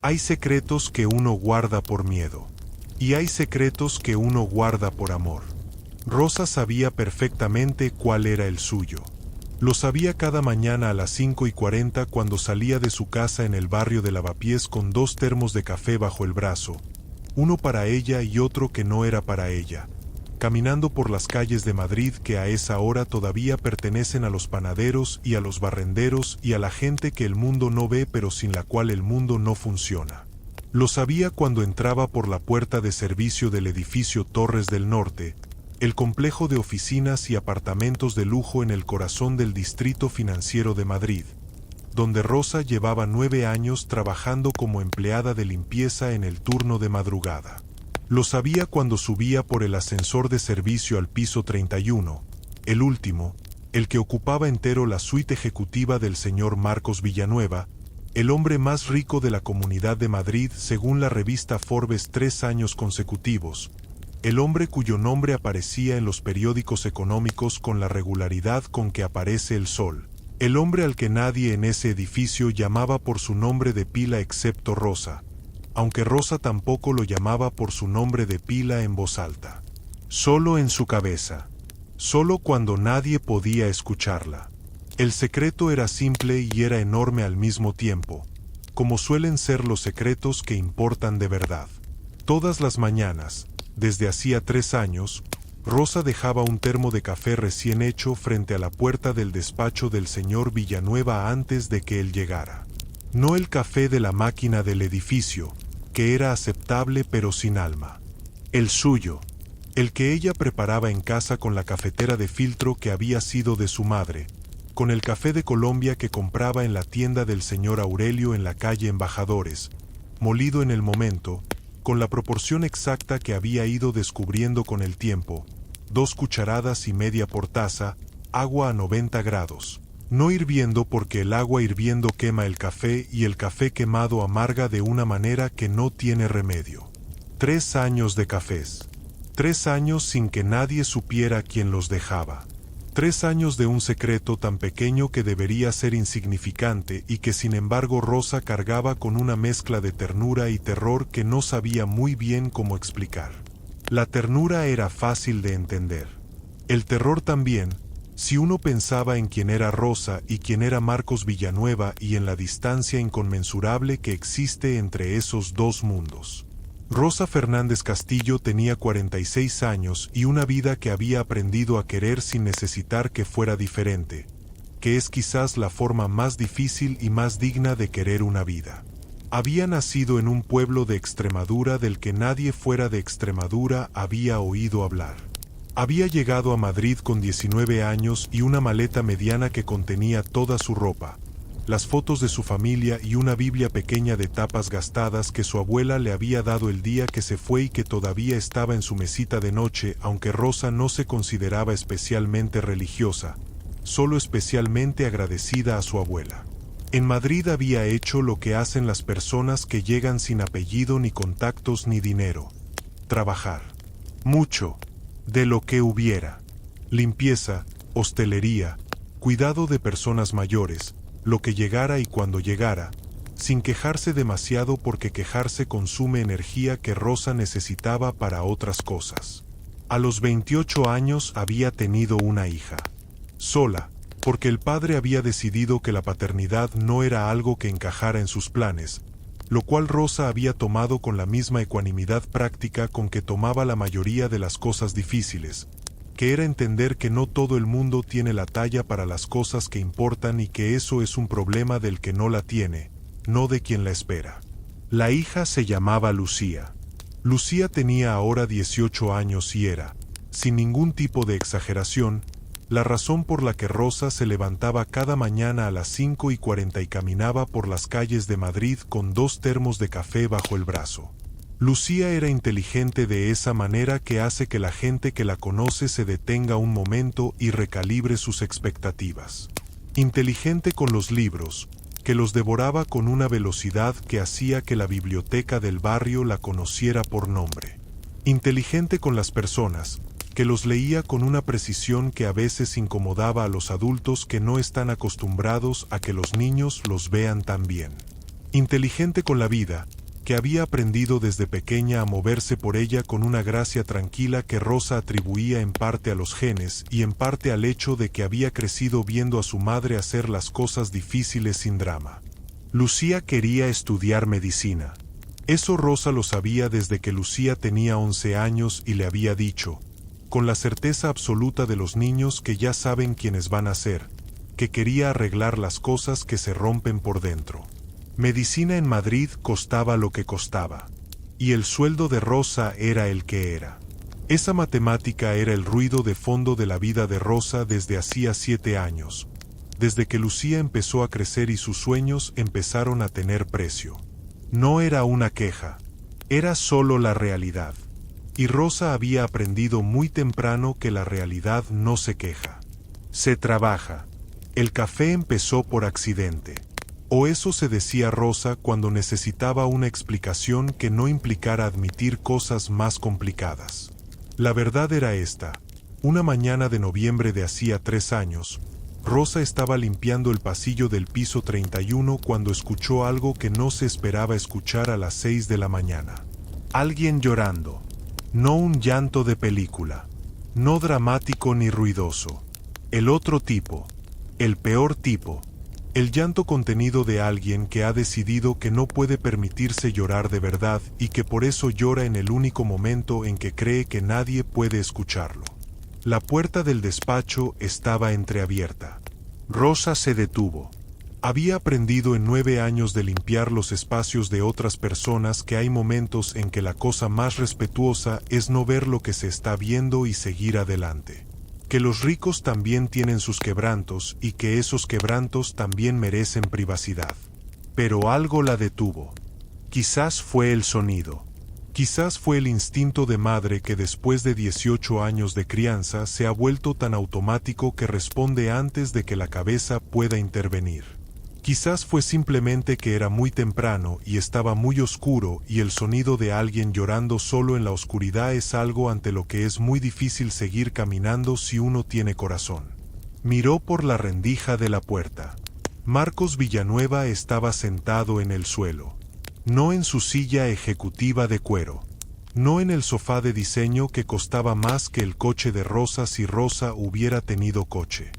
Hay secretos que uno guarda por miedo. Y hay secretos que uno guarda por amor. Rosa sabía perfectamente cuál era el suyo. Lo sabía cada mañana a las 5:40 cuando salía de su casa en el barrio de Lavapiés con 2 termos de café bajo el brazo, uno para ella y otro que no era para ella, caminando por las calles de Madrid que a esa hora todavía pertenecen a los panaderos y a los barrenderos y a la gente que el mundo no ve pero sin la cual el mundo no funciona. Lo sabía cuando entraba por la puerta de servicio del edificio Torres del Norte, el complejo de oficinas y apartamentos de lujo en el corazón del distrito financiero de Madrid, donde Rosa llevaba 9 años trabajando como empleada de limpieza en el turno de madrugada. Lo sabía cuando subía por el ascensor de servicio al piso 31, el último, el que ocupaba entero la suite ejecutiva del señor Marcos Villanueva, el hombre más rico de la Comunidad de Madrid según la revista Forbes 3 años consecutivos, el hombre cuyo nombre aparecía en los periódicos económicos con la regularidad con que aparece el sol, el hombre al que nadie en ese edificio llamaba por su nombre de pila excepto Rosa, aunque Rosa tampoco lo llamaba por su nombre de pila en voz alta. Solo en su cabeza. Solo cuando nadie podía escucharla. El secreto era simple y era enorme al mismo tiempo, como suelen ser los secretos que importan de verdad. Todas las mañanas, desde hacía 3 años, Rosa dejaba un termo de café recién hecho frente a la puerta del despacho del señor Villanueva antes de que él llegara. No el café de la máquina del edificio, que era aceptable pero sin alma. El suyo, el que ella preparaba en casa con la cafetera de filtro que había sido de su madre, con el café de Colombia que compraba en la tienda del señor Aurelio en la calle Embajadores, molido en el momento, con la proporción exacta que había ido descubriendo con el tiempo, 2 cucharadas y media por taza, agua a 90 grados. No hirviendo porque el agua hirviendo quema el café y el café quemado amarga de una manera que no tiene remedio. 3 años de cafés. 3 años sin que nadie supiera quién los dejaba. 3 años de un secreto tan pequeño que debería ser insignificante y que sin embargo Rosa cargaba con una mezcla de ternura y terror que no sabía muy bien cómo explicar. La ternura era fácil de entender. El terror también, si uno pensaba en quién era Rosa y quién era Marcos Villanueva y en la distancia inconmensurable que existe entre esos 2 mundos. Rosa Fernández Castillo tenía 46 años y una vida que había aprendido a querer sin necesitar que fuera diferente, que es quizás la forma más difícil y más digna de querer una vida. Había nacido en un pueblo de Extremadura del que nadie fuera de Extremadura había oído hablar. Había llegado a Madrid con 19 años y una maleta mediana que contenía toda su ropa, las fotos de su familia y una Biblia pequeña de tapas gastadas que su abuela le había dado el día que se fue y que todavía estaba en su mesita de noche, aunque Rosa no se consideraba especialmente religiosa, solo especialmente agradecida a su abuela. En Madrid había hecho lo que hacen las personas que llegan sin apellido ni contactos ni dinero: trabajar. Mucho, de lo que hubiera. Limpieza, hostelería, cuidado de personas mayores, lo que llegara y cuando llegara, sin quejarse demasiado porque quejarse consume energía que Rosa necesitaba para otras cosas. A los 28 años había tenido una hija. Sola, porque el padre había decidido que la paternidad no era algo que encajara en sus planes, lo cual Rosa había tomado con la misma ecuanimidad práctica con que tomaba la mayoría de las cosas difíciles, que era entender que no todo el mundo tiene la talla para las cosas que importan y que eso es un problema del que no la tiene, no de quien la espera. La hija se llamaba Lucía. Lucía tenía ahora 18 años y era, sin ningún tipo de exageración, la razón por la que Rosa se levantaba cada mañana a las 5:40 y caminaba por las calles de Madrid con 2 termos de café bajo el brazo. Lucía era inteligente de esa manera que hace que la gente que la conoce se detenga un momento y recalibre sus expectativas. Inteligente con los libros, que los devoraba con una velocidad que hacía que la biblioteca del barrio la conociera por nombre. Inteligente con las personas, que los leía con una precisión que a veces incomodaba a los adultos que no están acostumbrados a que los niños los vean tan bien. inteligente con la vida, que había aprendido desde pequeña a moverse por ella con una gracia tranquila que Rosa atribuía en parte a los genes y en parte al hecho de que había crecido viendo a su madre hacer las cosas difíciles sin drama. Lucía quería estudiar medicina. Eso Rosa lo sabía desde que Lucía tenía 11 años y le había dicho, con la certeza absoluta de los niños que ya saben quiénes van a ser, que quería arreglar las cosas que se rompen por dentro. Medicina en Madrid costaba lo que costaba. Y el sueldo de Rosa era el que era. Esa matemática era el ruido de fondo de la vida de Rosa desde hacía 7 años. Desde que Lucía empezó a crecer y sus sueños empezaron a tener precio. No era una queja. Era solo la realidad. Y Rosa había aprendido muy temprano que la realidad no se queja. Se trabaja. El café empezó por accidente. O eso se decía Rosa cuando necesitaba una explicación que no implicara admitir cosas más complicadas. La verdad era esta. Una mañana de noviembre de hacía 3 años, Rosa estaba limpiando el pasillo del piso 31 cuando escuchó algo que no se esperaba escuchar a las 6 de la mañana. Alguien llorando. No un llanto de película. No dramático ni ruidoso. El otro tipo. El peor tipo. El llanto contenido de alguien que ha decidido que no puede permitirse llorar de verdad y que por eso llora en el único momento en que cree que nadie puede escucharlo. La puerta del despacho estaba entreabierta. Rosa se detuvo. Había aprendido en 9 años de limpiar los espacios de otras personas que hay momentos en que la cosa más respetuosa es no ver lo que se está viendo y seguir adelante. Que los ricos también tienen sus quebrantos y que esos quebrantos también merecen privacidad. Pero algo la detuvo. Quizás fue el sonido. Quizás fue el instinto de madre que después de 18 años de crianza se ha vuelto tan automático que responde antes de que la cabeza pueda intervenir. Quizás fue simplemente que era muy temprano y estaba muy oscuro y el sonido de alguien llorando solo en la oscuridad es algo ante lo que es muy difícil seguir caminando si uno tiene corazón. Miró por la rendija de la puerta. Marcos Villanueva estaba sentado en el suelo. No en su silla ejecutiva de cuero. No en el sofá de diseño que costaba más que el coche de Rosa si Rosa hubiera tenido coche.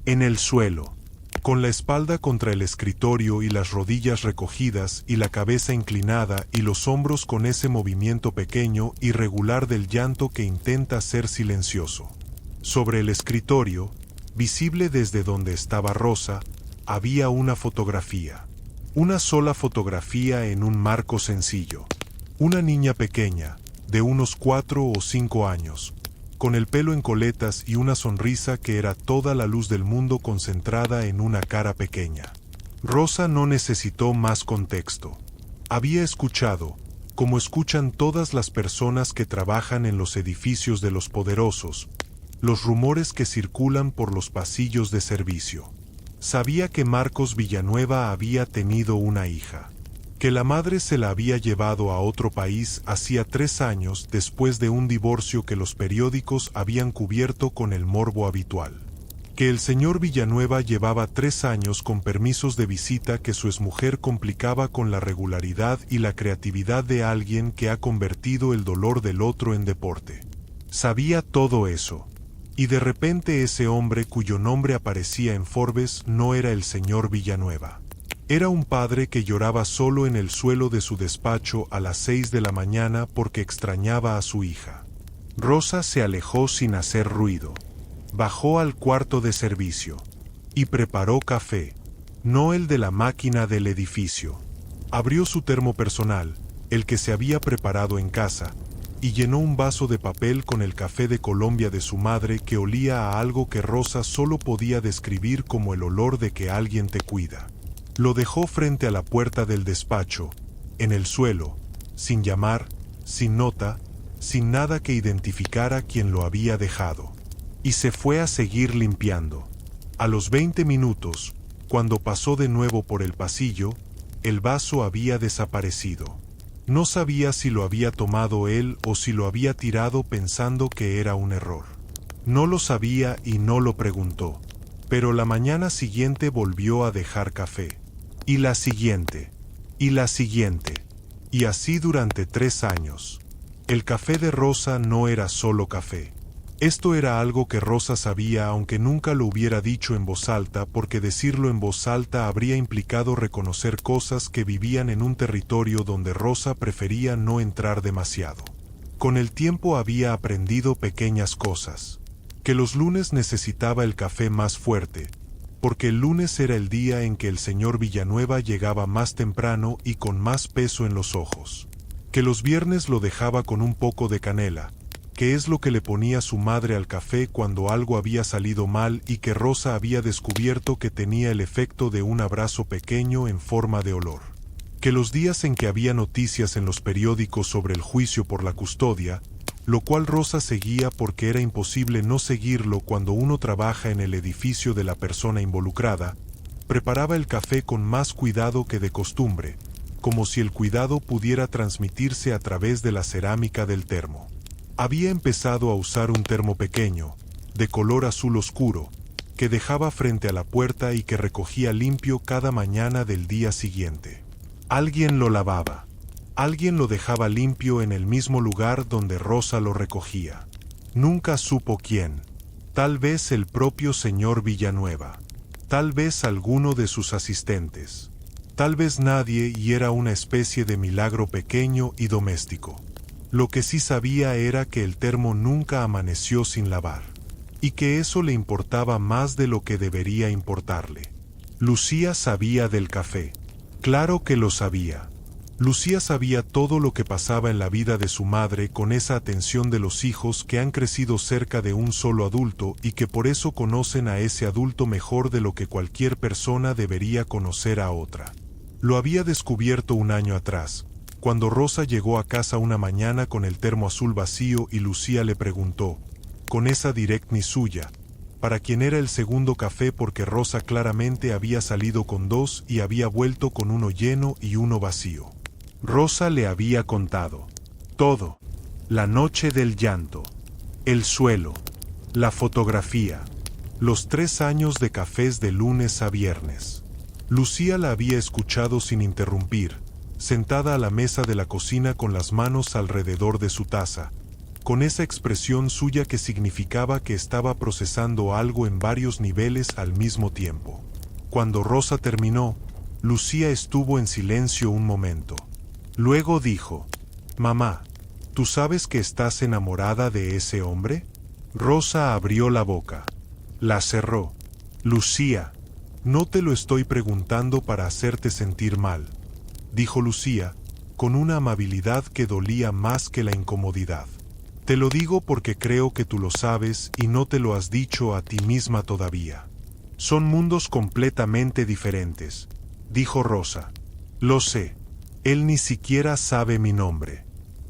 En el suelo. Con la espalda contra el escritorio y las rodillas recogidas y la cabeza inclinada y los hombros con ese movimiento pequeño y regular del llanto que intenta ser silencioso. Sobre el escritorio, visible desde donde estaba Rosa, había una fotografía. Una sola fotografía en un marco sencillo. Una niña pequeña, de unos 4 o 5 años, con el pelo en coletas y una sonrisa que era toda la luz del mundo concentrada en una cara pequeña. Rosa no necesitó más contexto. Había escuchado, como escuchan todas las personas que trabajan en los edificios de los poderosos, los rumores que circulan por los pasillos de servicio. Sabía que Marcos Villanueva había tenido una hija. Que la madre se la había llevado a otro país hacía 3 años después de un divorcio que los periódicos habían cubierto con el morbo habitual. Que el señor Villanueva llevaba 3 años con permisos de visita que su exmujer complicaba con la regularidad y la creatividad de alguien que ha convertido el dolor del otro en deporte. Sabía todo eso. Y de repente ese hombre cuyo nombre aparecía en Forbes no era el señor Villanueva. Era un padre que lloraba solo en el suelo de su despacho a las 6 de la mañana porque extrañaba a su hija. Rosa se alejó sin hacer ruido. Bajó al cuarto de servicio. Y preparó café. No el de la máquina del edificio. Abrió su termo personal, el que se había preparado en casa, y llenó un vaso de papel con el café de Colombia de su madre que olía a algo que Rosa solo podía describir como el olor de que alguien te cuida. Lo dejó frente a la puerta del despacho, en el suelo, sin llamar, sin nota, sin nada que identificara quién lo había dejado. Y se fue a seguir limpiando. A los 20 minutos, cuando pasó de nuevo por el pasillo, el vaso había desaparecido. No sabía si lo había tomado él o si lo había tirado pensando que era un error. No lo sabía y no lo preguntó. Pero la mañana siguiente volvió a dejar café. Y la siguiente. Y la siguiente. Y así durante 3 años. El café de Rosa no era solo café. Esto era algo que Rosa sabía aunque nunca lo hubiera dicho en voz alta, porque decirlo en voz alta habría implicado reconocer cosas que vivían en un territorio donde Rosa prefería no entrar demasiado. Con el tiempo había aprendido pequeñas cosas. Que los lunes necesitaba el café más fuerte, porque el lunes era el día en que el señor Villanueva llegaba más temprano y con más peso en los ojos. Que los viernes lo dejaba con un poco de canela, que es lo que le ponía su madre al café cuando algo había salido mal y que Rosa había descubierto que tenía el efecto de un abrazo pequeño en forma de olor. Que los días en que había noticias en los periódicos sobre el juicio por la custodia, lo cual Rosa seguía porque era imposible no seguirlo cuando uno trabaja en el edificio de la persona involucrada, preparaba el café con más cuidado que de costumbre, como si el cuidado pudiera transmitirse a través de la cerámica del termo. Había empezado a usar un termo pequeño, de color azul oscuro, que dejaba frente a la puerta y que recogía limpio cada mañana del día siguiente. Alguien lo lavaba. Alguien lo dejaba limpio en el mismo lugar donde Rosa lo recogía. Nunca supo quién. Tal vez el propio señor Villanueva. Tal vez alguno de sus asistentes. Tal vez nadie, y era una especie de milagro pequeño y doméstico. Lo que sí sabía era que el termo nunca amaneció sin lavar. Y que eso le importaba más de lo que debería importarle. Lucía sabía del café. Claro que lo sabía. Lucía sabía todo lo que pasaba en la vida de su madre con esa atención de los hijos que han crecido cerca de un solo adulto y que por eso conocen a ese adulto mejor de lo que cualquier persona debería conocer a otra. Lo había descubierto un año atrás, cuando Rosa llegó a casa una mañana con el termo azul vacío y Lucía le preguntó, con esa directness suya, para quién era el segundo café porque Rosa claramente había salido con 2 y había vuelto con uno lleno y uno vacío. Rosa le había contado todo, la noche del llanto, el suelo, la fotografía, los 3 años de cafés de lunes a viernes. Lucía la había escuchado sin interrumpir, sentada a la mesa de la cocina con las manos alrededor de su taza, con esa expresión suya que significaba que estaba procesando algo en varios niveles al mismo tiempo. Cuando Rosa terminó, Lucía estuvo en silencio un momento. Luego dijo, «Mamá, ¿tú sabes que estás enamorada de ese hombre?» Rosa abrió la boca. La cerró. «Lucía, no te lo estoy preguntando para hacerte sentir mal», dijo Lucía, con una amabilidad que dolía más que la incomodidad. «Te lo digo porque creo que tú lo sabes y no te lo has dicho a ti misma todavía. Son mundos completamente diferentes», dijo Rosa. «Lo sé. Él ni siquiera sabe mi nombre».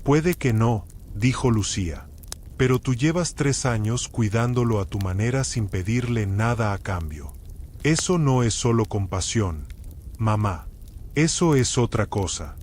«Puede que no», dijo Lucía. «Pero tú llevas 3 años cuidándolo a tu manera sin pedirle nada a cambio. Eso no es solo compasión, mamá. Eso es otra cosa».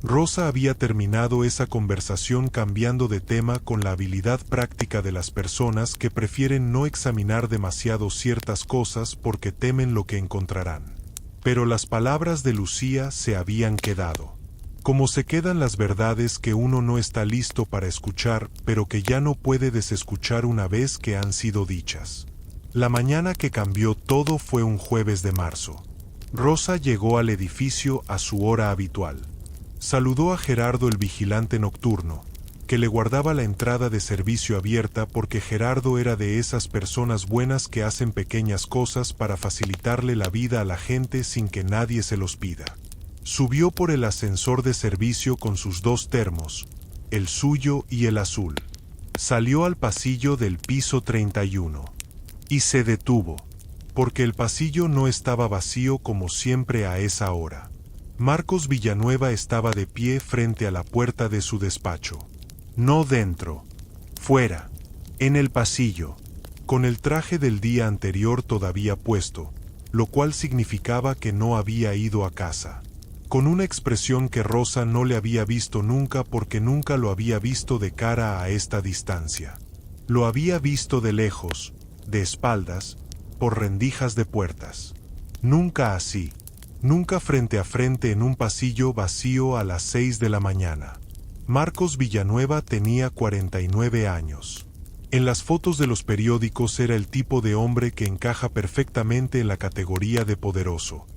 Rosa había terminado esa conversación cambiando de tema con la habilidad práctica de las personas que prefieren no examinar demasiado ciertas cosas porque temen lo que encontrarán. Pero las palabras de Lucía se habían quedado. Como se quedan las verdades que uno no está listo para escuchar, pero que ya no puede desescuchar una vez que han sido dichas. La mañana que cambió todo fue un jueves de marzo. Rosa llegó al edificio a su hora habitual. Saludó a Gerardo, el vigilante nocturno, que le guardaba la entrada de servicio abierta porque Gerardo era de esas personas buenas que hacen pequeñas cosas para facilitarle la vida a la gente sin que nadie se los pida. Subió por el ascensor de servicio con sus 2 termos, el suyo y el azul. Salió al pasillo del piso 31. Y se detuvo, porque el pasillo no estaba vacío como siempre a esa hora. Marcos Villanueva estaba de pie frente a la puerta de su despacho. No dentro, fuera, en el pasillo, con el traje del día anterior todavía puesto, lo cual significaba que no había ido a casa. Con una expresión que Rosa no le había visto nunca porque nunca lo había visto de cara a esta distancia. Lo había visto de lejos, de espaldas, por rendijas de puertas. Nunca así. Nunca frente a frente en un pasillo vacío a las 6 de la mañana. Marcos Villanueva tenía 49 años. En las fotos de los periódicos era el tipo de hombre que encaja perfectamente en la categoría de poderoso.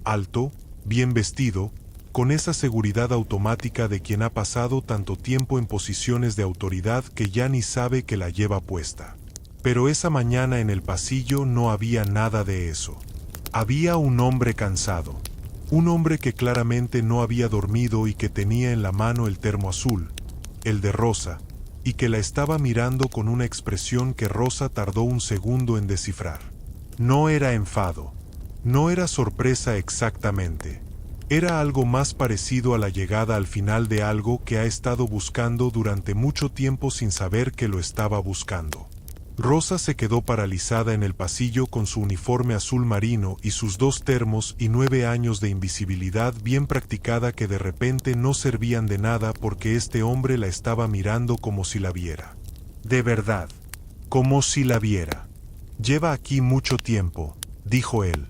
Alto, bien vestido, con esa seguridad automática de quien ha pasado tanto tiempo en posiciones de autoridad que ya ni sabe que la lleva puesta. Pero esa mañana en el pasillo no había nada de eso. Había un hombre cansado. Un hombre que claramente no había dormido y que tenía en la mano el termo azul, el de Rosa, y que la estaba mirando con una expresión que Rosa tardó un segundo en descifrar. No era enfado. No era sorpresa exactamente. Era algo más parecido a la llegada al final de algo que ha estado buscando durante mucho tiempo sin saber que lo estaba buscando. Rosa se quedó paralizada en el pasillo con su uniforme azul marino y sus 2 termos y 9 años de invisibilidad bien practicada que de repente no servían de nada porque este hombre la estaba mirando como si la viera. De verdad, como si la viera. Lleva aquí mucho tiempo, dijo él.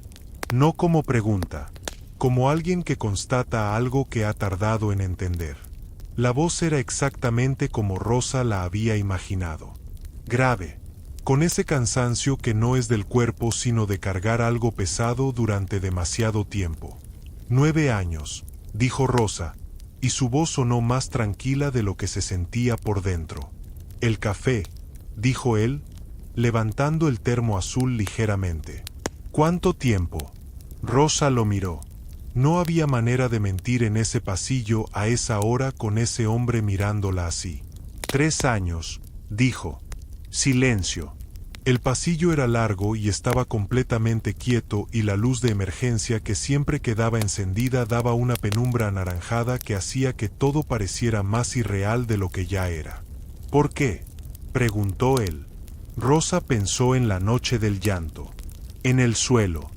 No como pregunta, como alguien que constata algo que ha tardado en entender. La voz era exactamente como Rosa la había imaginado. Grave. Con ese cansancio que no es del cuerpo sino de cargar algo pesado durante demasiado tiempo. 9 años, dijo Rosa, y su voz sonó más tranquila de lo que se sentía por dentro. El café, dijo él, levantando el termo azul ligeramente. ¿Cuánto tiempo? Rosa lo miró. No había manera de mentir en ese pasillo a esa hora con ese hombre mirándola así. 3 años, dijo. Silencio. El pasillo era largo y estaba completamente quieto y la luz de emergencia que siempre quedaba encendida daba una penumbra anaranjada que hacía que todo pareciera más irreal de lo que ya era. ¿Por qué?, preguntó él. Rosa pensó en la noche del llanto, en el suelo,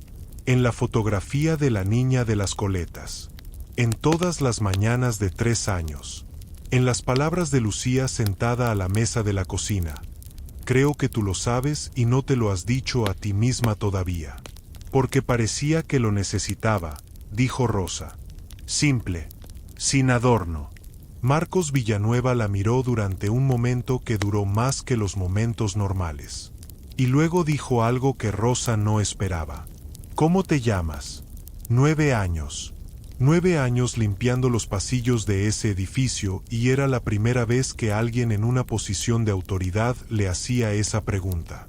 en la fotografía de la niña de las coletas, en todas las mañanas de 3 años, en las palabras de Lucía sentada a la mesa de la cocina. Creo que tú lo sabes y no te lo has dicho a ti misma todavía. Porque parecía que lo necesitaba, dijo Rosa. Simple, sin adorno. Marcos Villanueva la miró durante un momento que duró más que los momentos normales. Y luego dijo algo que Rosa no esperaba. ¿Cómo te llamas? 9 años. 9 años limpiando los pasillos de ese edificio y era la primera vez que alguien en una posición de autoridad le hacía esa pregunta.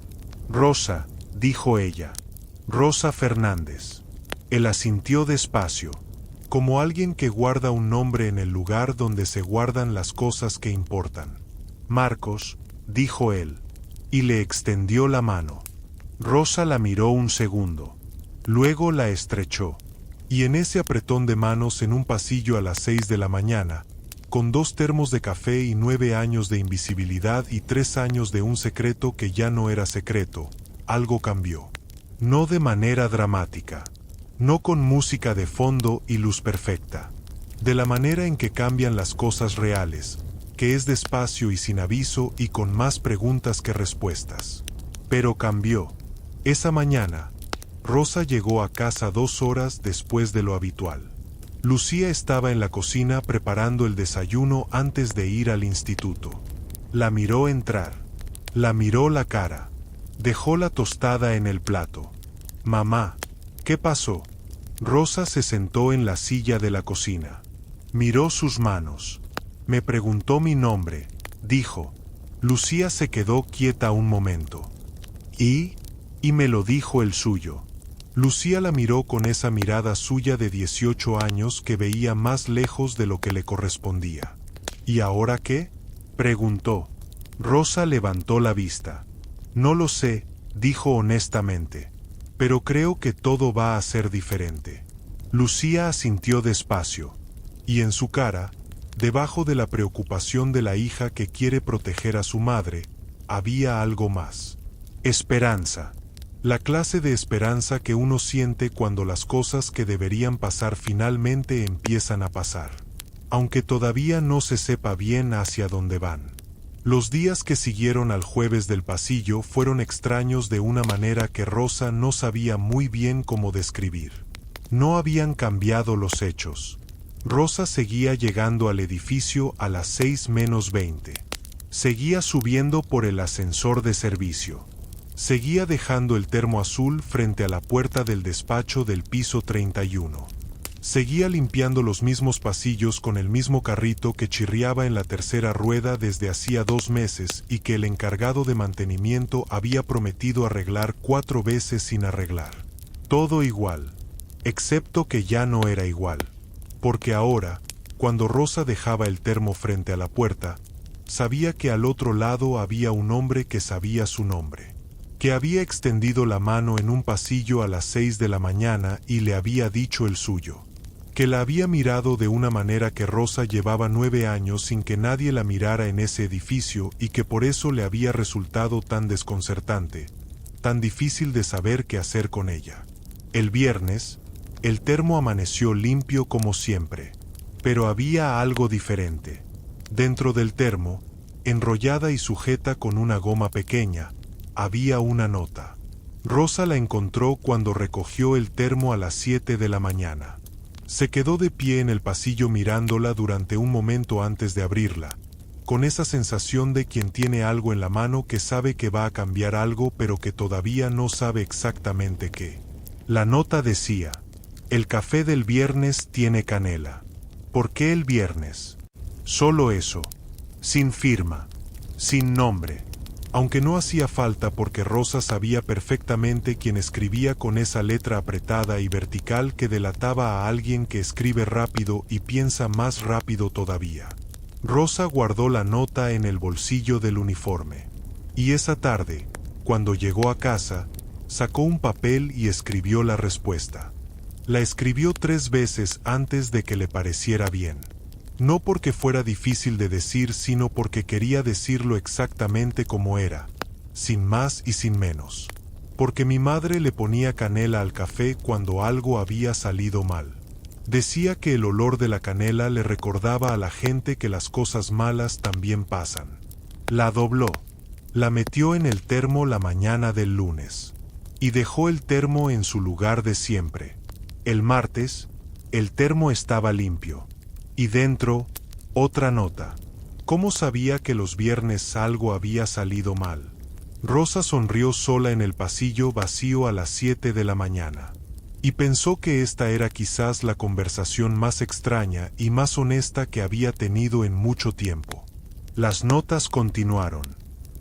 Rosa, dijo ella. Rosa Fernández. Él asintió despacio, como alguien que guarda un nombre en el lugar donde se guardan las cosas que importan. Marcos, dijo él, y le extendió la mano. Rosa la miró un segundo. Luego la estrechó. Y en ese apretón de manos en un pasillo a las 6 de la mañana, con 2 termos de café y 9 años de invisibilidad y 3 años de un secreto que ya no era secreto, algo cambió. No de manera dramática, no con música de fondo y luz perfecta, de la manera en que cambian las cosas reales, que es despacio y sin aviso y con más preguntas que respuestas. Pero cambió. Esa mañana, Rosa llegó a casa 2 horas después de lo habitual. Lucía estaba en la cocina preparando el desayuno antes de ir al instituto. La miró entrar. La miró la cara. Dejó la tostada en el plato. Mamá, ¿qué pasó? Rosa se sentó en la silla de la cocina. Miró sus manos. Me preguntó mi nombre, dijo. Lucía se quedó quieta un momento. Y me lo dijo el suyo. Lucía la miró con esa mirada suya de 18 años que veía más lejos de lo que le correspondía. ¿Y ahora qué?, preguntó. Rosa levantó la vista. No lo sé, dijo honestamente. Pero creo que todo va a ser diferente. Lucía asintió despacio. Y en su cara, debajo de la preocupación de la hija que quiere proteger a su madre, había algo más. Esperanza. La clase de esperanza que uno siente cuando las cosas que deberían pasar finalmente empiezan a pasar, aunque todavía no se sepa bien hacia dónde van. Los días que siguieron al jueves del pasillo fueron extraños de una manera que Rosa no sabía muy bien cómo describir. No habían cambiado los hechos. Rosa seguía llegando al edificio a las 6:20. Seguía subiendo por el ascensor de servicio. Seguía dejando el termo azul frente a la puerta del despacho del piso 31. Seguía limpiando los mismos pasillos con el mismo carrito que chirriaba en la tercera rueda desde hacía 2 meses y que el encargado de mantenimiento había prometido arreglar 4 veces sin arreglar. Todo igual, excepto que ya no era igual, porque ahora, cuando Rosa dejaba el termo frente a la puerta, sabía que al otro lado había un hombre que sabía su nombre, que había extendido la mano en un pasillo a las 6 de la mañana y le había dicho el suyo, que la había mirado de una manera que Rosa llevaba 9 años sin que nadie la mirara en ese edificio y que por eso le había resultado tan desconcertante, tan difícil de saber qué hacer con ella. El viernes, el termo amaneció limpio como siempre, pero había algo diferente. Dentro del termo, enrollada y sujeta con una goma pequeña, había una nota. Rosa la encontró cuando recogió el termo a las 7 de la mañana. Se quedó de pie en el pasillo mirándola durante un momento antes de abrirla, con esa sensación de quien tiene algo en la mano que sabe que va a cambiar algo pero que todavía no sabe exactamente qué. La nota decía: el café del viernes tiene canela. ¿Por qué el viernes? Solo eso, sin firma, sin nombre. Aunque no hacía falta porque Rosa sabía perfectamente quién escribía con esa letra apretada y vertical que delataba a alguien que escribe rápido y piensa más rápido todavía. Rosa guardó la nota en el bolsillo del uniforme. Y esa tarde, cuando llegó a casa, sacó un papel y escribió la respuesta. La escribió 3 veces antes de que le pareciera bien. No porque fuera difícil de decir, sino porque quería decirlo exactamente como era, sin más y sin menos. Porque mi madre le ponía canela al café cuando algo había salido mal. Decía que el olor de la canela le recordaba a la gente que las cosas malas también pasan. La dobló. La metió en el termo la mañana del lunes. Y dejó el termo en su lugar de siempre. El martes, el termo estaba limpio. Y dentro, otra nota. ¿Cómo sabía que los viernes algo había salido mal? Rosa sonrió sola en el pasillo vacío a las 7 de la mañana. Y pensó que esta era quizás la conversación más extraña y más honesta que había tenido en mucho tiempo. Las notas continuaron.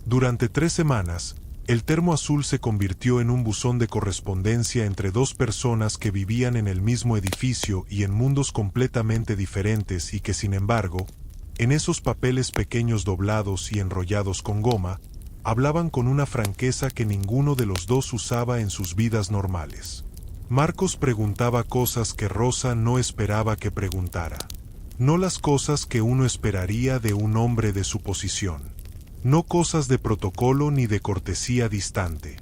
Durante 3 semanas, el termo azul se convirtió en un buzón de correspondencia entre 2 personas que vivían en el mismo edificio y en mundos completamente diferentes y que, sin embargo, en esos papeles pequeños doblados y enrollados con goma, hablaban con una franqueza que ninguno de los dos usaba en sus vidas normales. Marcos preguntaba cosas que Rosa no esperaba que preguntara. No las cosas que uno esperaría de un hombre de su posición. No cosas de protocolo ni de cortesía distante.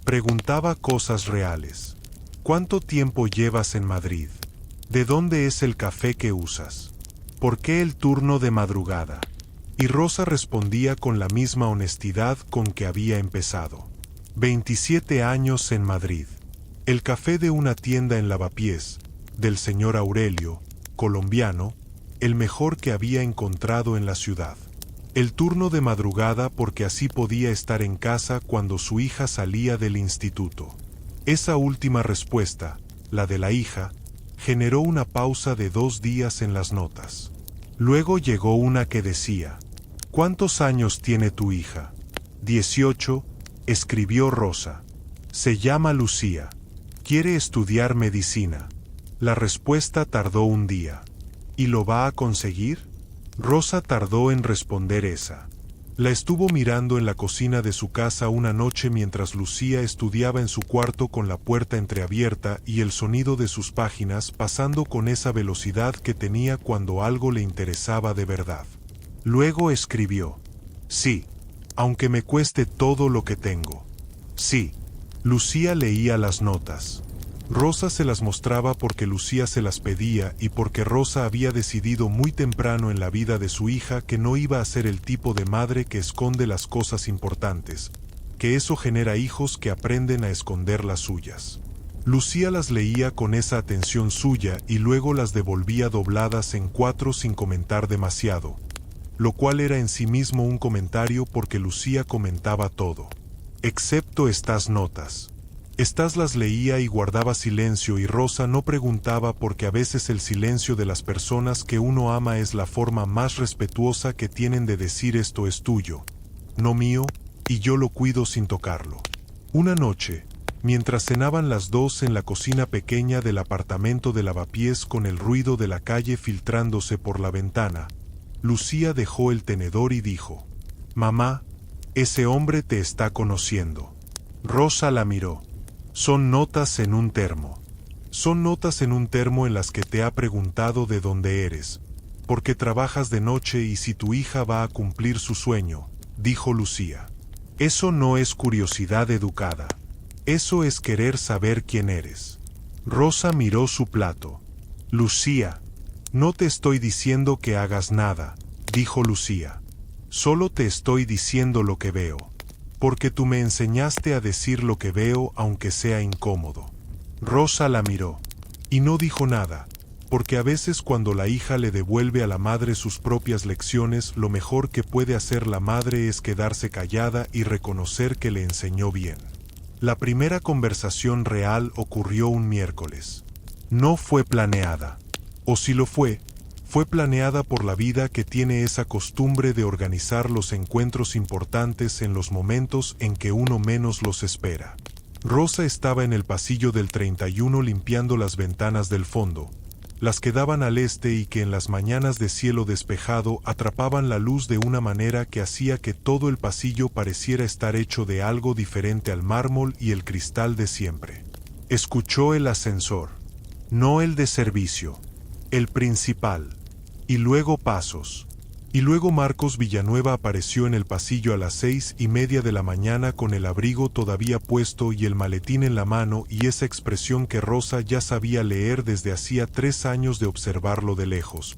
Preguntaba cosas reales. ¿Cuánto tiempo llevas en Madrid? ¿De dónde es el café que usas? ¿Por qué el turno de madrugada? Y Rosa respondía con la misma honestidad con que había empezado. 27 años en Madrid. El café de una tienda en Lavapiés, del señor Aurelio, colombiano, el mejor que había encontrado en la ciudad. El turno de madrugada porque así podía estar en casa cuando su hija salía del instituto. Esa última respuesta, la de la hija, generó una pausa de 2 días en las notas. Luego llegó una que decía: ¿cuántos años tiene tu hija? 18, escribió Rosa. Se llama Lucía. Quiere estudiar medicina. La respuesta tardó 1 día. ¿Y lo va a conseguir? Rosa tardó en responder esa. La estuvo mirando en la cocina de su casa una noche mientras Lucía estudiaba en su cuarto con la puerta entreabierta y el sonido de sus páginas pasando con esa velocidad que tenía cuando algo le interesaba de verdad. Luego escribió: sí, aunque me cueste todo lo que tengo. Sí. Lucía leía las notas. Rosa se las mostraba porque Lucía se las pedía y porque Rosa había decidido muy temprano en la vida de su hija que no iba a ser el tipo de madre que esconde las cosas importantes, que eso genera hijos que aprenden a esconder las suyas. Lucía las leía con esa atención suya y luego las devolvía dobladas en cuatro sin comentar demasiado, lo cual era en sí mismo un comentario porque Lucía comentaba todo, excepto estas notas. Estas las leía y guardaba silencio y Rosa no preguntaba porque a veces el silencio de las personas que uno ama es la forma más respetuosa que tienen de decir esto es tuyo, no mío, y yo lo cuido sin tocarlo. Una noche, mientras cenaban las dos en la cocina pequeña del apartamento de lavapiés con el ruido de la calle filtrándose por la ventana, Lucía dejó el tenedor y dijo: «Mamá, ese hombre te está conociendo». Rosa la miró. «Son notas en un termo. Son notas en un termo en las que te ha preguntado de dónde eres, porque trabajas de noche y si tu hija va a cumplir su sueño», dijo Lucía. «Eso no es curiosidad educada. Eso es querer saber quién eres». Rosa miró su plato. «Lucía, no te estoy diciendo que hagas nada», dijo Lucía. «Solo te estoy diciendo lo que veo. Porque tú me enseñaste a decir lo que veo aunque sea incómodo». Rosa la miró. Y no dijo nada, porque a veces cuando la hija le devuelve a la madre sus propias lecciones, lo mejor que puede hacer la madre es quedarse callada y reconocer que le enseñó bien. La primera conversación real ocurrió un miércoles. No fue planeada. O si lo fue planeada por la vida que tiene esa costumbre de organizar los encuentros importantes en los momentos en que uno menos los espera. Rosa estaba en el pasillo del 31 limpiando las ventanas del fondo, las que daban al este y que en las mañanas de cielo despejado atrapaban la luz de una manera que hacía que todo el pasillo pareciera estar hecho de algo diferente al mármol y el cristal de siempre. Escuchó el ascensor, no el de servicio, el principal, y luego pasos. Y luego Marcos Villanueva apareció en el pasillo a las 6:30 de la mañana con el abrigo todavía puesto y el maletín en la mano y esa expresión que Rosa ya sabía leer desde hacía 3 años de observarlo de lejos.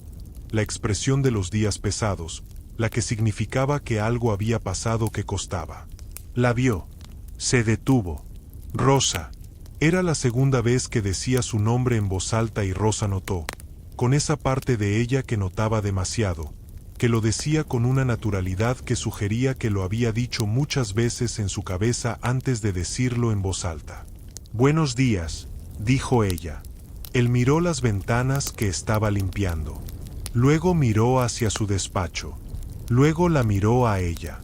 La expresión de los días pesados, la que significaba que algo había pasado que costaba. La vio. Se detuvo. Rosa. Era la segunda vez que decía su nombre en voz alta y Rosa notó, con esa parte de ella que notaba demasiado, que lo decía con una naturalidad que sugería que lo había dicho muchas veces en su cabeza antes de decirlo en voz alta. «Buenos días», dijo ella. Él miró las ventanas que estaba limpiando. Luego miró hacia su despacho. Luego la miró a ella.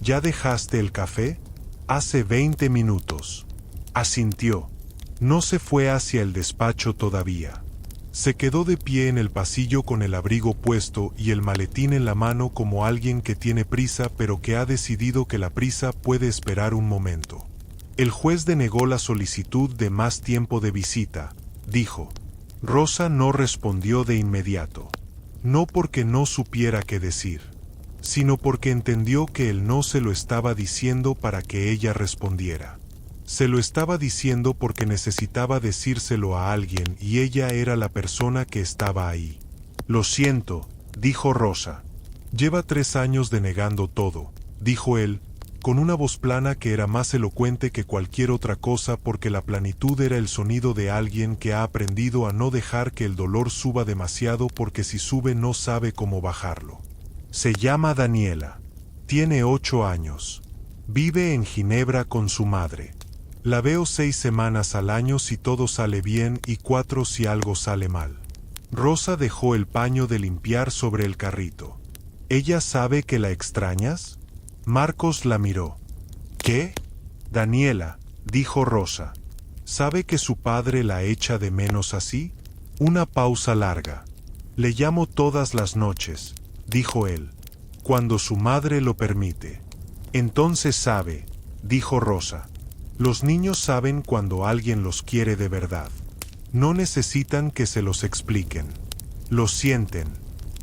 «¿Ya dejaste el café?» «Hace 20 minutos». Asintió. No se fue hacia el despacho todavía. Se quedó de pie en el pasillo con el abrigo puesto y el maletín en la mano como alguien que tiene prisa pero que ha decidido que la prisa puede esperar un momento. El juez denegó la solicitud de más tiempo de visita, dijo. Rosa no respondió de inmediato. No porque no supiera qué decir, sino porque entendió que él no se lo estaba diciendo para que ella respondiera. Se lo estaba diciendo porque necesitaba decírselo a alguien y ella era la persona que estaba ahí. «Lo siento», dijo Rosa. «Lleva 3 años denegando todo», dijo él, con una voz plana que era más elocuente que cualquier otra cosa porque la planitud era el sonido de alguien que ha aprendido a no dejar que el dolor suba demasiado porque si sube no sabe cómo bajarlo. «Se llama Daniela. Tiene 8 años. Vive en Ginebra con su madre. La veo 6 semanas al año si todo sale bien y 4 si algo sale mal». Rosa dejó el paño de limpiar sobre el carrito. «¿Ella sabe que la extrañas?» Marcos la miró. «¿Qué?» «Daniela», dijo Rosa. «¿Sabe que su padre la echa de menos así?» Una pausa larga. «Le llamo todas las noches», dijo él, «cuando su madre lo permite». «Entonces sabe», dijo Rosa. «Los niños saben cuando alguien los quiere de verdad. No necesitan que se los expliquen. Lo sienten».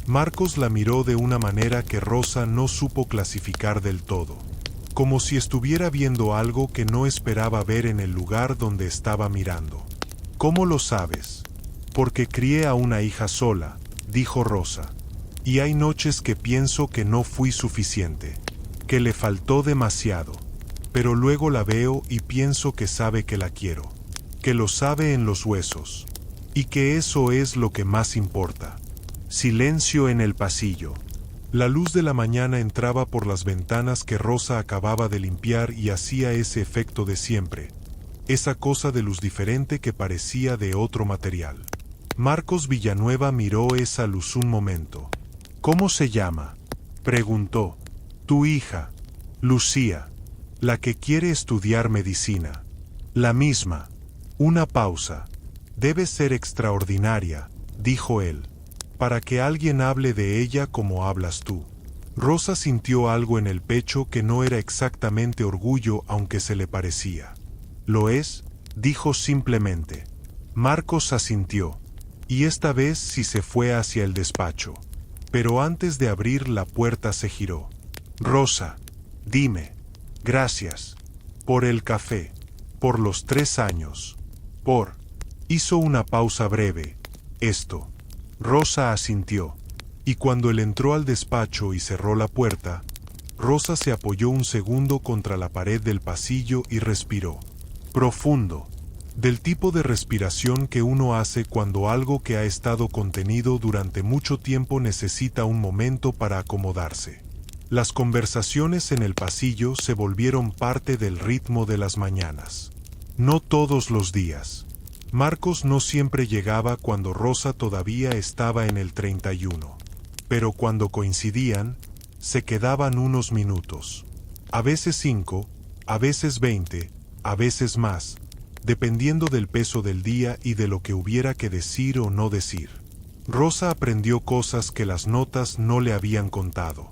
Marcos la miró de una manera que Rosa no supo clasificar del todo, como si estuviera viendo algo que no esperaba ver en el lugar donde estaba mirando. «¿Cómo lo sabes?» «Porque crié a una hija sola», dijo Rosa. «Y hay noches que pienso que no fui suficiente, que le faltó demasiado. Pero luego la veo y pienso que sabe que la quiero. que lo sabe en los huesos, y que eso es lo que más importa. Silencio en el pasillo. La luz de la mañana entraba por las ventanas que Rosa acababa de limpiar y hacía ese efecto de siempre, esa cosa de luz diferente que parecía de otro material. Marcos Villanueva miró esa luz un momento. ¿Cómo se llama?, preguntó. Tu hija, Lucía, la que quiere estudiar medicina. La misma. Una pausa. Debe ser extraordinaria, dijo él, para que alguien hable de ella como hablas tú. Rosa sintió algo en el pecho que no era exactamente orgullo, aunque se le parecía. Lo es, dijo simplemente. Marcos asintió, y esta vez sí se fue hacia el despacho. Pero antes de abrir la puerta se giró. Rosa, dime. Gracias. Por el café. Por los 3 años. Hizo una pausa breve. Esto. Rosa asintió. Y cuando él entró al despacho y cerró la puerta, Rosa se apoyó un segundo contra la pared del pasillo y respiró. Profundo. Del tipo de respiración que uno hace cuando algo que ha estado contenido durante mucho tiempo necesita un momento para acomodarse. Las conversaciones en el pasillo se volvieron parte del ritmo de las mañanas. No todos los días. Marcos no siempre llegaba cuando Rosa todavía estaba en el 31. Pero cuando coincidían, se quedaban unos minutos. A veces 5, a veces 20, a veces más, dependiendo del peso del día y de lo que hubiera que decir o no decir. Rosa aprendió cosas que las notas no le habían contado.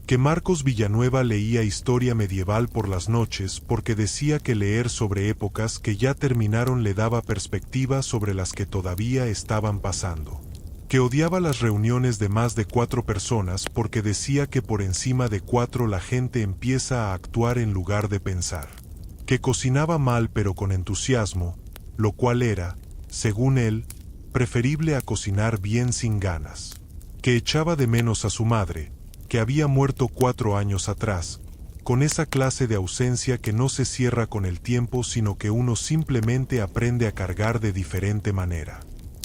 Que Marcos Villanueva leía historia medieval por las noches porque decía que leer sobre épocas que ya terminaron le daba perspectiva sobre las que todavía estaban pasando. Que odiaba las reuniones de más de 4 personas porque decía que por encima de 4 la gente empieza a actuar en lugar de pensar. Que cocinaba mal pero con entusiasmo, lo cual era, según él, preferible a cocinar bien sin ganas. Que echaba de menos a su madre, que había muerto 4 años atrás, con esa clase de ausencia que no se cierra con el tiempo sino que uno simplemente aprende a cargar de diferente manera.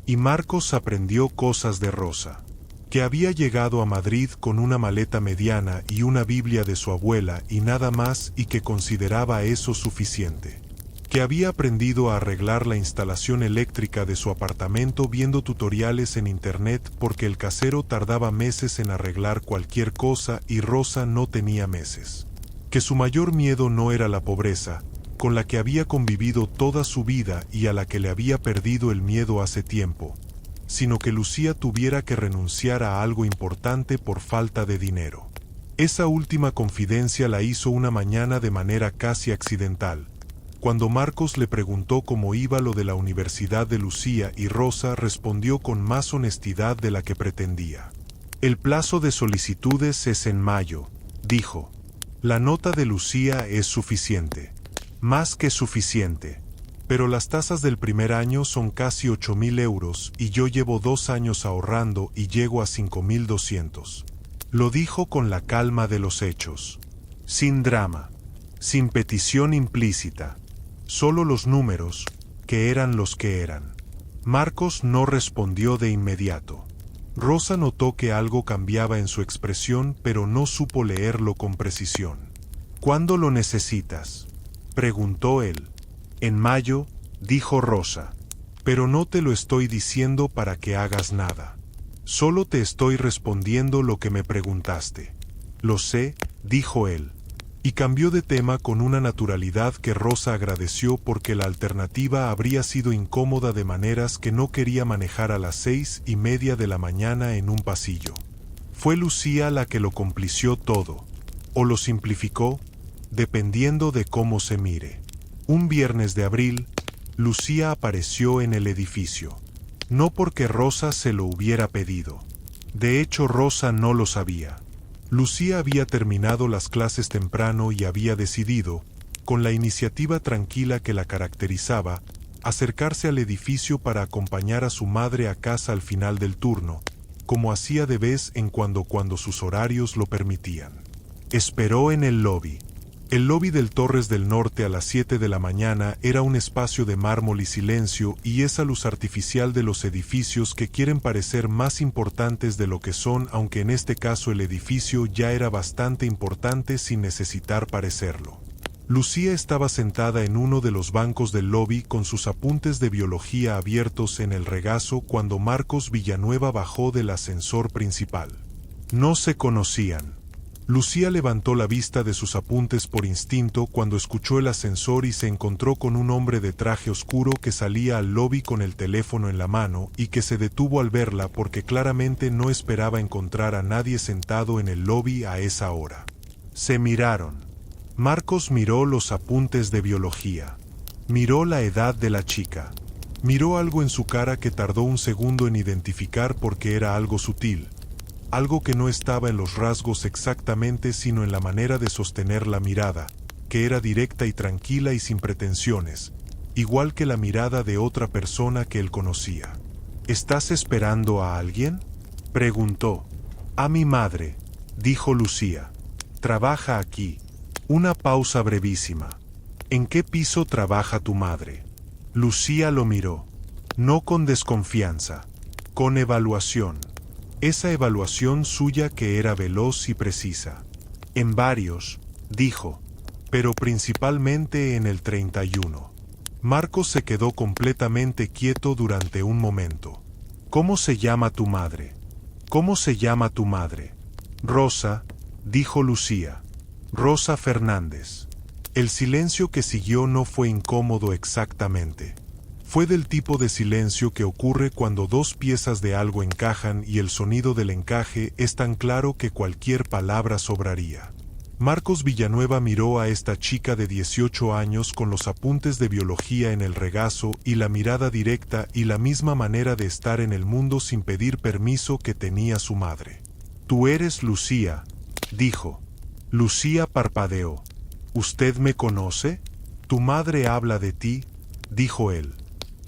Y Marcos aprendió cosas de Rosa. Que había llegado a Madrid con una maleta mediana y una Biblia de su abuela y nada más y que consideraba eso suficiente. Que había aprendido a arreglar la instalación eléctrica de su apartamento viendo tutoriales en internet porque el casero tardaba meses en arreglar cualquier cosa y Rosa no tenía meses. Que su mayor miedo no era la pobreza, con la que había convivido toda su vida y a la que le había perdido el miedo hace tiempo, sino que Lucía tuviera que renunciar a algo importante por falta de dinero. Esa última confidencia la hizo una mañana de manera casi accidental, cuando Marcos le preguntó cómo iba lo de la universidad de Lucía y Rosa respondió con más honestidad de la que pretendía. El plazo de solicitudes es en mayo, dijo. La nota de Lucía es suficiente. Más que suficiente. Pero las tasas del primer año son casi 8.000 euros y yo llevo 2 años ahorrando y llego a 5.200. Lo dijo con la calma de los hechos. Sin drama. Sin petición implícita. Solo los números, que eran los que eran. Marcos no respondió de inmediato. Rosa notó que algo cambiaba en su expresión, pero no supo leerlo con precisión. ¿Cuándo lo necesitas?, preguntó él. En mayo, dijo Rosa. Pero no te lo estoy diciendo para que hagas nada. Solo te estoy respondiendo lo que me preguntaste. Lo sé, dijo él. Y cambió de tema con una naturalidad que Rosa agradeció porque la alternativa habría sido incómoda de maneras que no quería manejar a las 6:30 de la mañana en un pasillo. Fue Lucía la que lo complició todo, o lo simplificó, dependiendo de cómo se mire. Un viernes de abril, Lucía apareció en el edificio. No porque Rosa se lo hubiera pedido. De hecho, Rosa no lo sabía. Lucía había terminado las clases temprano y había decidido, con la iniciativa tranquila que la caracterizaba, acercarse al edificio para acompañar a su madre a casa al final del turno, como hacía de vez en cuando sus horarios lo permitían. Esperó en el lobby. El lobby del Torres del Norte a las 7 de la mañana era un espacio de mármol y silencio, y esa luz artificial de los edificios que quieren parecer más importantes de lo que son, aunque en este caso el edificio ya era bastante importante sin necesitar parecerlo. Lucía estaba sentada en uno de los bancos del lobby con sus apuntes de biología abiertos en el regazo cuando Marcos Villanueva bajó del ascensor principal. No se conocían. Lucía levantó la vista de sus apuntes por instinto cuando escuchó el ascensor y se encontró con un hombre de traje oscuro que salía al lobby con el teléfono en la mano y que se detuvo al verla porque claramente no esperaba encontrar a nadie sentado en el lobby a esa hora. Se miraron. Marcos miró los apuntes de biología. Miró la edad de la chica. Miró algo en su cara que tardó un segundo en identificar porque era algo sutil. Algo que no estaba en los rasgos exactamente sino en la manera de sostener la mirada, que era directa y tranquila y sin pretensiones, igual que la mirada de otra persona que él conocía. ¿Estás esperando a alguien?, preguntó. A mi madre, dijo Lucía. Trabaja aquí. Una pausa brevísima. ¿En qué piso trabaja tu madre? Lucía lo miró. No con desconfianza, con evaluación. Esa evaluación suya que era veloz y precisa. En varios, dijo, pero principalmente en el 31. Marcos se quedó completamente quieto durante un momento. ¿Cómo se llama tu madre? ¿Cómo se llama tu madre? Rosa, dijo Lucía. Rosa Fernández. El silencio que siguió no fue incómodo exactamente. Fue del tipo de silencio que ocurre cuando dos piezas de algo encajan y el sonido del encaje es tan claro que cualquier palabra sobraría. Marcos Villanueva miró a esta chica de 18 años con los apuntes de biología en el regazo y la mirada directa y la misma manera de estar en el mundo sin pedir permiso que tenía su madre. «Tú eres Lucía», dijo. Lucía parpadeó. «¿Usted me conoce? Tu madre habla de ti», dijo él.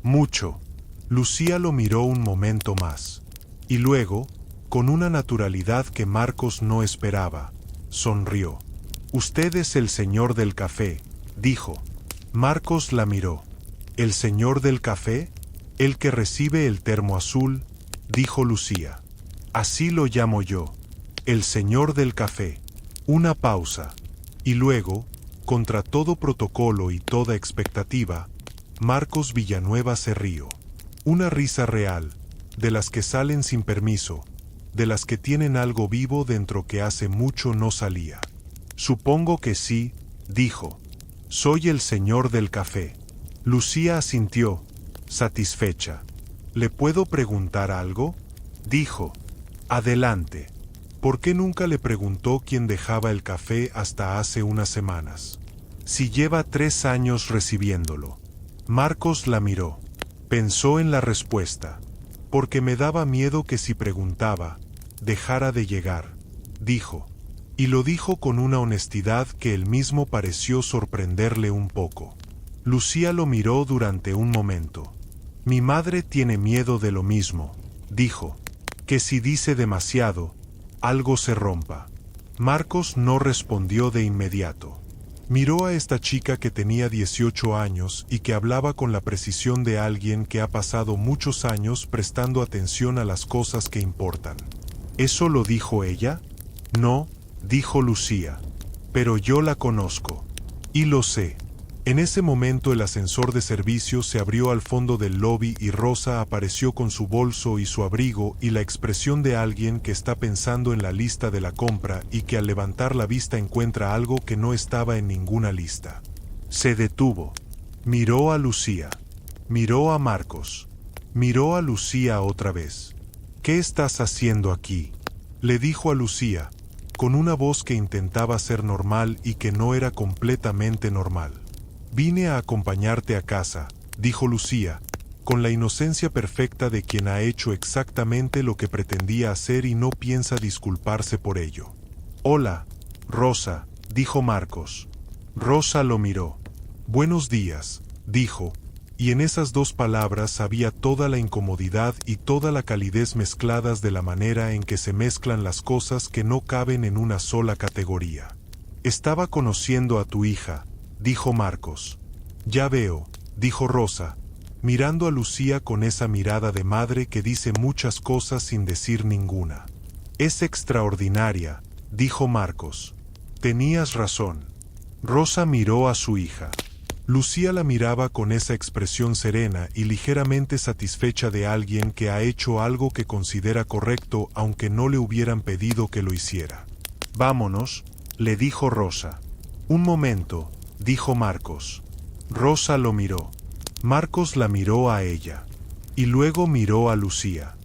Mucho. Lucía lo miró un momento más. Y luego, con una naturalidad que Marcos no esperaba, sonrió. «Usted es el señor del café», dijo. Marcos la miró. «¿El señor del café? El que recibe el termo azul», dijo Lucía. «Así lo llamo yo. El señor del café». Una pausa. Y luego, contra todo protocolo y toda expectativa, Marcos Villanueva se rió. Una risa real, de las que salen sin permiso, de las que tienen algo vivo dentro que hace mucho no salía. «Supongo que sí», dijo. «Soy el señor del café». Lucía asintió, satisfecha. «¿Le puedo preguntar algo?», dijo. «Adelante». ¿Por qué nunca le preguntó quién dejaba el café hasta hace unas semanas? Si lleva 3 años recibiéndolo. Marcos la miró. Pensó en la respuesta. «Porque me daba miedo que si preguntaba, dejara de llegar», dijo. Y lo dijo con una honestidad que él mismo pareció sorprenderle un poco. Lucía lo miró durante un momento. «Mi madre tiene miedo de lo mismo», dijo. «Que si dice demasiado, algo se rompa». Marcos no respondió de inmediato. Miró a esta chica que tenía 18 años y que hablaba con la precisión de alguien que ha pasado muchos años prestando atención a las cosas que importan. ¿Eso lo dijo ella? No, dijo Lucía. Pero yo la conozco. Y lo sé. En ese momento el ascensor de servicio se abrió al fondo del lobby y Rosa apareció con su bolso y su abrigo y la expresión de alguien que está pensando en la lista de la compra y que al levantar la vista encuentra algo que no estaba en ninguna lista. Se detuvo. Miró a Lucía. Miró a Marcos. Miró a Lucía otra vez. «¿Qué estás haciendo aquí?», le dijo a Lucía, con una voz que intentaba ser normal y que no era completamente normal. «Vine a acompañarte a casa», dijo Lucía, con la inocencia perfecta de quien ha hecho exactamente lo que pretendía hacer y no piensa disculparse por ello. «Hola, Rosa», dijo Marcos. Rosa lo miró. «Buenos días», dijo, y en esas 2 palabras había toda la incomodidad y toda la calidez mezcladas de la manera en que se mezclan las cosas que no caben en una sola categoría. Estaba conociendo a tu hija, dijo Marcos. Ya veo, dijo Rosa, mirando a Lucía con esa mirada de madre que dice muchas cosas sin decir ninguna. Es extraordinaria, dijo Marcos. Tenías razón. Rosa miró a su hija. Lucía la miraba con esa expresión serena y ligeramente satisfecha de alguien que ha hecho algo que considera correcto aunque no le hubieran pedido que lo hiciera. Vámonos, le dijo Rosa. Un momento, dijo Marcos. Rosa lo miró. Marcos la miró a ella. Y luego miró a Lucía.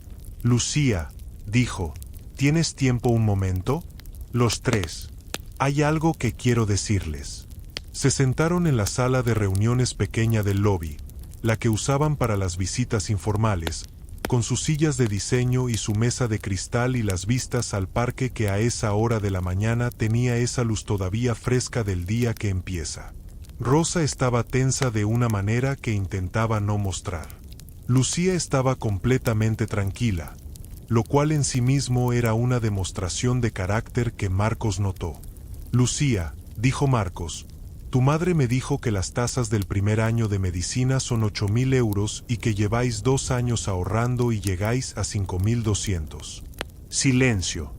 Lucía, dijo, ¿tienes tiempo un momento? Los tres. Hay algo que quiero decirles. Se sentaron en la sala de reuniones pequeña del lobby, la que usaban para las visitas informales, con sus sillas de diseño y su mesa de cristal y las vistas al parque que a esa hora de la mañana tenía esa luz todavía fresca del día que empieza. Rosa estaba tensa de una manera que intentaba no mostrar. Lucía estaba completamente tranquila, lo cual en sí mismo era una demostración de carácter que Marcos notó. Lucía, dijo Marcos, tu madre me dijo que las tasas del primer año de medicina son 8.000 euros y que lleváis 2 años ahorrando y llegáis a 5.200. Silencio.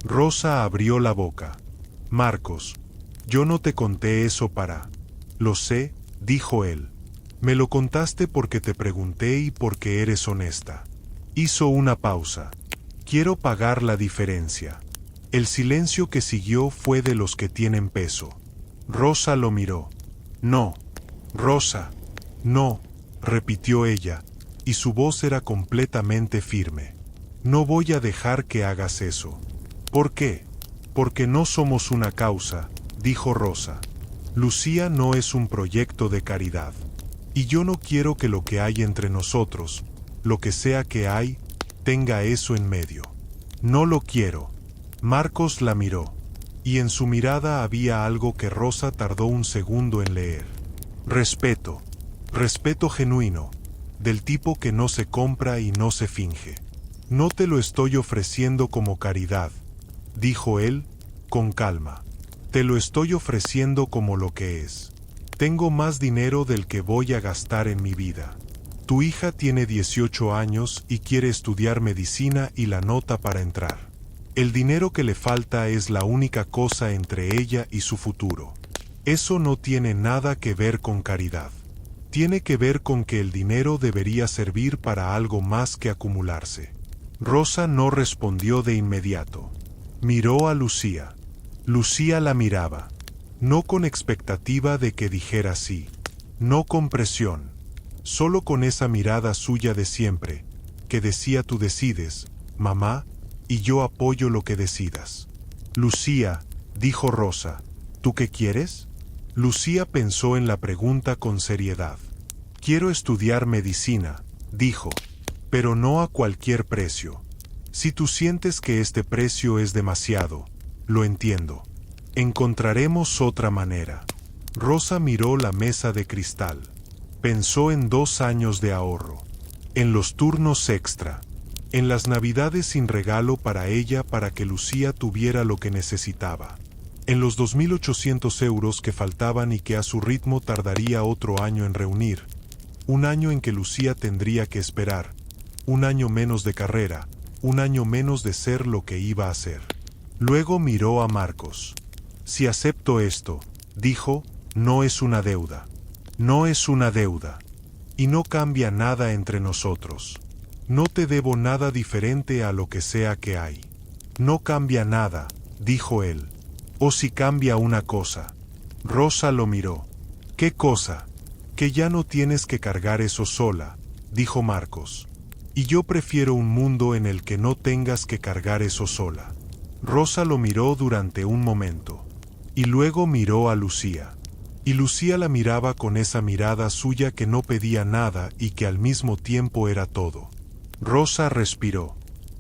Rosa abrió la boca. Marcos, yo no te conté eso para... Lo sé, dijo él. Me lo contaste porque te pregunté y porque eres honesta. Hizo una pausa. Quiero pagar la diferencia. El silencio que siguió fue de los que tienen peso. Rosa lo miró. No, Rosa, no, repitió ella, y su voz era completamente firme. No voy a dejar que hagas eso. ¿Por qué? Porque no somos una causa, dijo Rosa. Lucía no es un proyecto de caridad. Y yo no quiero que lo que hay entre nosotros, lo que sea que hay, tenga eso en medio. No lo quiero. Marcos la miró. Y en su mirada había algo que Rosa tardó un segundo en leer. Respeto. Respeto genuino. Del tipo que no se compra y no se finge. No te lo estoy ofreciendo como caridad, dijo él, con calma. Te lo estoy ofreciendo como lo que es. Tengo más dinero del que voy a gastar en mi vida. Tu hija tiene 18 años y quiere estudiar medicina y la nota para entrar. El dinero que le falta es la única cosa entre ella y su futuro. Eso no tiene nada que ver con caridad. Tiene que ver con que el dinero debería servir para algo más que acumularse. Rosa no respondió de inmediato. Miró a Lucía. Lucía la miraba. No con expectativa de que dijera sí. No con presión. Solo con esa mirada suya de siempre, que decía tú decides, mamá, y yo apoyo lo que decidas. Lucía, dijo Rosa, ¿tú qué quieres? Lucía pensó en la pregunta con seriedad. Quiero estudiar medicina, dijo, pero no a cualquier precio. Si tú sientes que este precio es demasiado, lo entiendo. Encontraremos otra manera. Rosa miró la mesa de cristal. Pensó en 2 años de ahorro, en los turnos extra, en las navidades sin regalo para ella para que Lucía tuviera lo que necesitaba, en los 2.800 euros que faltaban y que a su ritmo tardaría otro año en reunir, un año en que Lucía tendría que esperar, un año menos de carrera, un año menos de ser lo que iba a ser. Luego miró a Marcos. Si acepto esto, dijo, no es una deuda. No es una deuda. Y no cambia nada entre nosotros. No te debo nada diferente a lo que sea que hay. No cambia nada, dijo él. O si cambia una cosa. Rosa lo miró. ¿Qué cosa? Que ya no tienes que cargar eso sola, dijo Marcos. Y yo prefiero un mundo en el que no tengas que cargar eso sola. Rosa lo miró durante un momento. Y luego miró a Lucía. Y Lucía la miraba con esa mirada suya que no pedía nada y que al mismo tiempo era todo. Rosa respiró.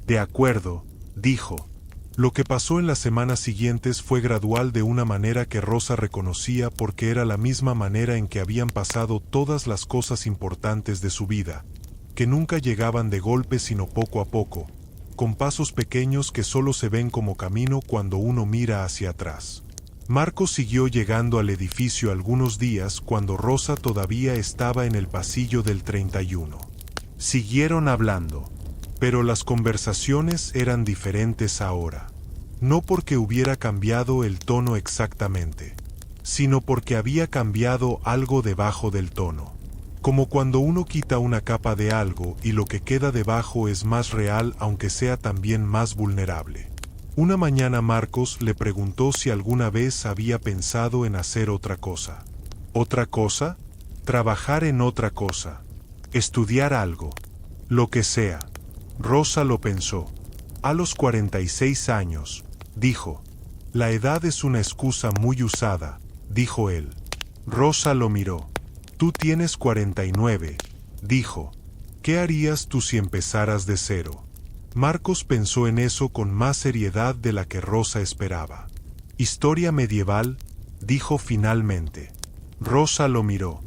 De acuerdo, dijo. Lo que pasó en las semanas siguientes fue gradual de una manera que Rosa reconocía porque era la misma manera en que habían pasado todas las cosas importantes de su vida, que nunca llegaban de golpe sino poco a poco, con pasos pequeños que solo se ven como camino cuando uno mira hacia atrás. Marcos siguió llegando al edificio algunos días cuando Rosa todavía estaba en el pasillo del 31. Siguieron hablando, pero las conversaciones eran diferentes ahora. No porque hubiera cambiado el tono exactamente, sino porque había cambiado algo debajo del tono. Como cuando uno quita una capa de algo y lo que queda debajo es más real aunque sea también más vulnerable. Una mañana Marcos le preguntó si alguna vez había pensado en hacer otra cosa. ¿Otra cosa? Trabajar en otra cosa. Estudiar algo. Lo que sea. Rosa lo pensó. A los 46 años, dijo. La edad es una excusa muy usada, dijo él. Rosa lo miró. Tú tienes 49, dijo. ¿Qué harías tú si empezaras de cero? Marcos pensó en eso con más seriedad de la que Rosa esperaba. Historia medieval, dijo finalmente. Rosa lo miró.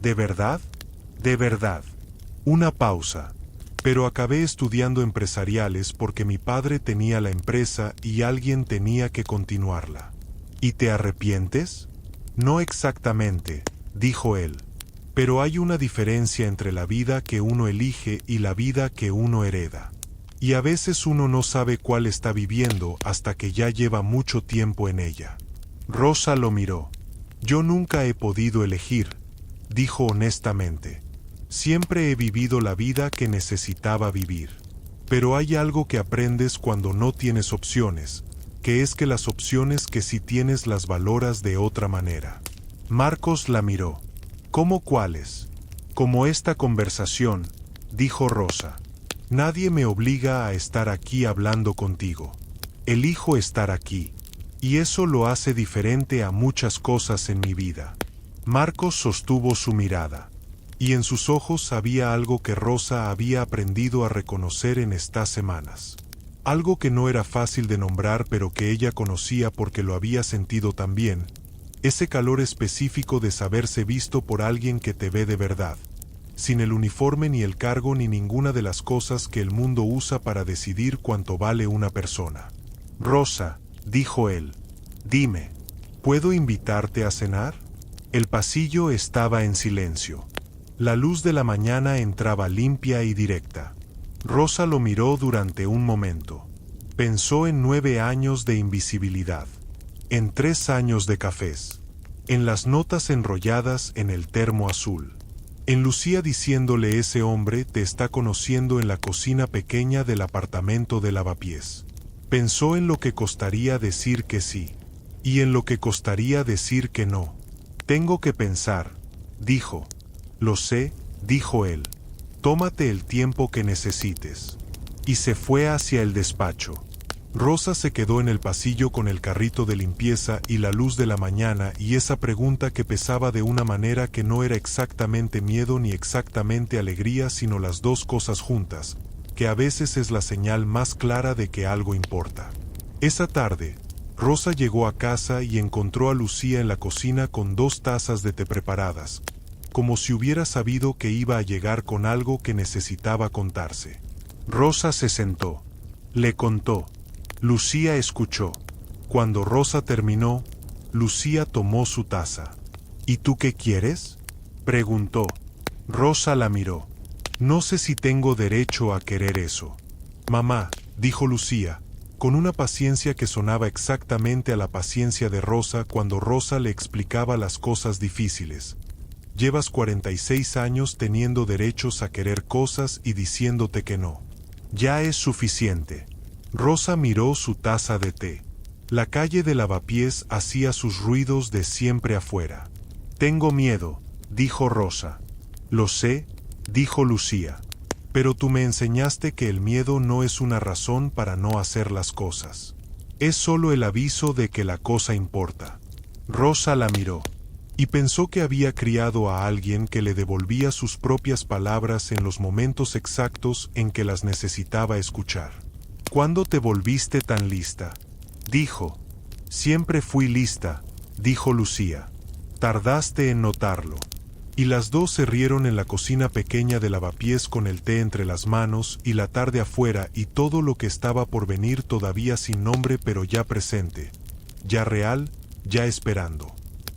¿De verdad? De verdad. Una pausa. Pero acabé estudiando empresariales porque mi padre tenía la empresa y alguien tenía que continuarla. ¿Y te arrepientes? No exactamente, dijo él. Pero hay una diferencia entre la vida que uno elige y la vida que uno hereda. Y a veces uno no sabe cuál está viviendo hasta que ya lleva mucho tiempo en ella. Rosa lo miró. Yo nunca he podido elegir, dijo honestamente. Siempre he vivido la vida que necesitaba vivir. Pero hay algo que aprendes cuando no tienes opciones, que es que las opciones que sí tienes las valoras de otra manera. Marcos la miró. ¿Cómo cuáles? Como esta conversación, dijo Rosa. Nadie me obliga a estar aquí hablando contigo. Elijo estar aquí. Y eso lo hace diferente a muchas cosas en mi vida. Marcos sostuvo su mirada. Y en sus ojos había algo que Rosa había aprendido a reconocer en estas semanas. Algo que no era fácil de nombrar pero que ella conocía porque lo había sentido también. Ese calor específico de saberse visto por alguien que te ve de verdad. Sin el uniforme ni el cargo ni ninguna de las cosas que el mundo usa para decidir cuánto vale una persona. Rosa, dijo él, dime, ¿puedo invitarte a cenar? El pasillo estaba en silencio. La luz de la mañana entraba limpia y directa. Rosa lo miró durante un momento. Pensó en 9 años de invisibilidad. En 3 años de cafés. En las notas enrolladas en el termo azul. En Lucía diciéndole ese hombre te está conociendo en la cocina pequeña del apartamento de Lavapiés. Pensó en lo que costaría decir que sí. Y en lo que costaría decir que no. Tengo que pensar, dijo. Lo sé, dijo él. Tómate el tiempo que necesites. Y se fue hacia el despacho. Rosa se quedó en el pasillo con el carrito de limpieza y la luz de la mañana y esa pregunta que pesaba de una manera que no era exactamente miedo ni exactamente alegría sino las dos cosas juntas, que a veces es la señal más clara de que algo importa. Esa tarde, Rosa llegó a casa y encontró a Lucía en la cocina con 2 tazas de té preparadas, como si hubiera sabido que iba a llegar con algo que necesitaba contarse. Rosa se sentó. Le contó. Lucía escuchó. Cuando Rosa terminó, Lucía tomó su taza. ¿Y tú qué quieres?, preguntó. Rosa la miró. No sé si tengo derecho a querer eso. Mamá, dijo Lucía, con una paciencia que sonaba exactamente a la paciencia de Rosa cuando Rosa le explicaba las cosas difíciles. Llevas 46 años teniendo derechos a querer cosas y diciéndote que no. Ya es suficiente. Rosa miró su taza de té. La calle de Lavapiés hacía sus ruidos de siempre afuera. Tengo miedo, dijo Rosa. Lo sé, dijo Lucía. Pero tú me enseñaste que el miedo no es una razón para no hacer las cosas. Es solo el aviso de que la cosa importa. Rosa la miró. Y pensó que había criado a alguien que le devolvía sus propias palabras en los momentos exactos en que las necesitaba escuchar. ¿Cuándo te volviste tan lista?, dijo. Siempre fui lista, dijo Lucía. Tardaste en notarlo. Y las dos se rieron en la cocina pequeña de Lavapiés con el té entre las manos y la tarde afuera y todo lo que estaba por venir todavía sin nombre pero ya presente, ya real, ya esperando.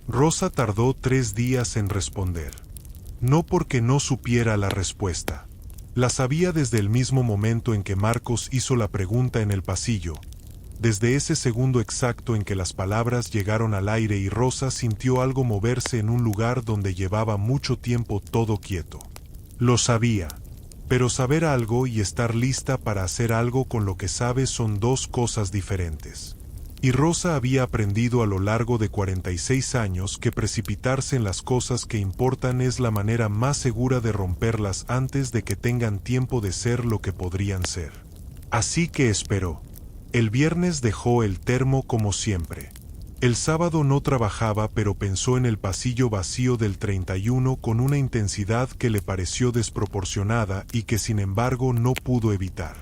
Rosa tardó 3 días en responder. No porque no supiera la respuesta. La sabía desde el mismo momento en que Marcos hizo la pregunta en el pasillo, desde ese segundo exacto en que las palabras llegaron al aire y Rosa sintió algo moverse en un lugar donde llevaba mucho tiempo todo quieto. Lo sabía, pero saber algo y estar lista para hacer algo con lo que sabe son dos cosas diferentes. Y Rosa había aprendido a lo largo de 46 años que precipitarse en las cosas que importan es la manera más segura de romperlas antes de que tengan tiempo de ser lo que podrían ser. Así que esperó. El viernes dejó el termo como siempre. El sábado no trabajaba, pero pensó en el pasillo vacío del 31 con una intensidad que le pareció desproporcionada y que sin embargo no pudo evitar.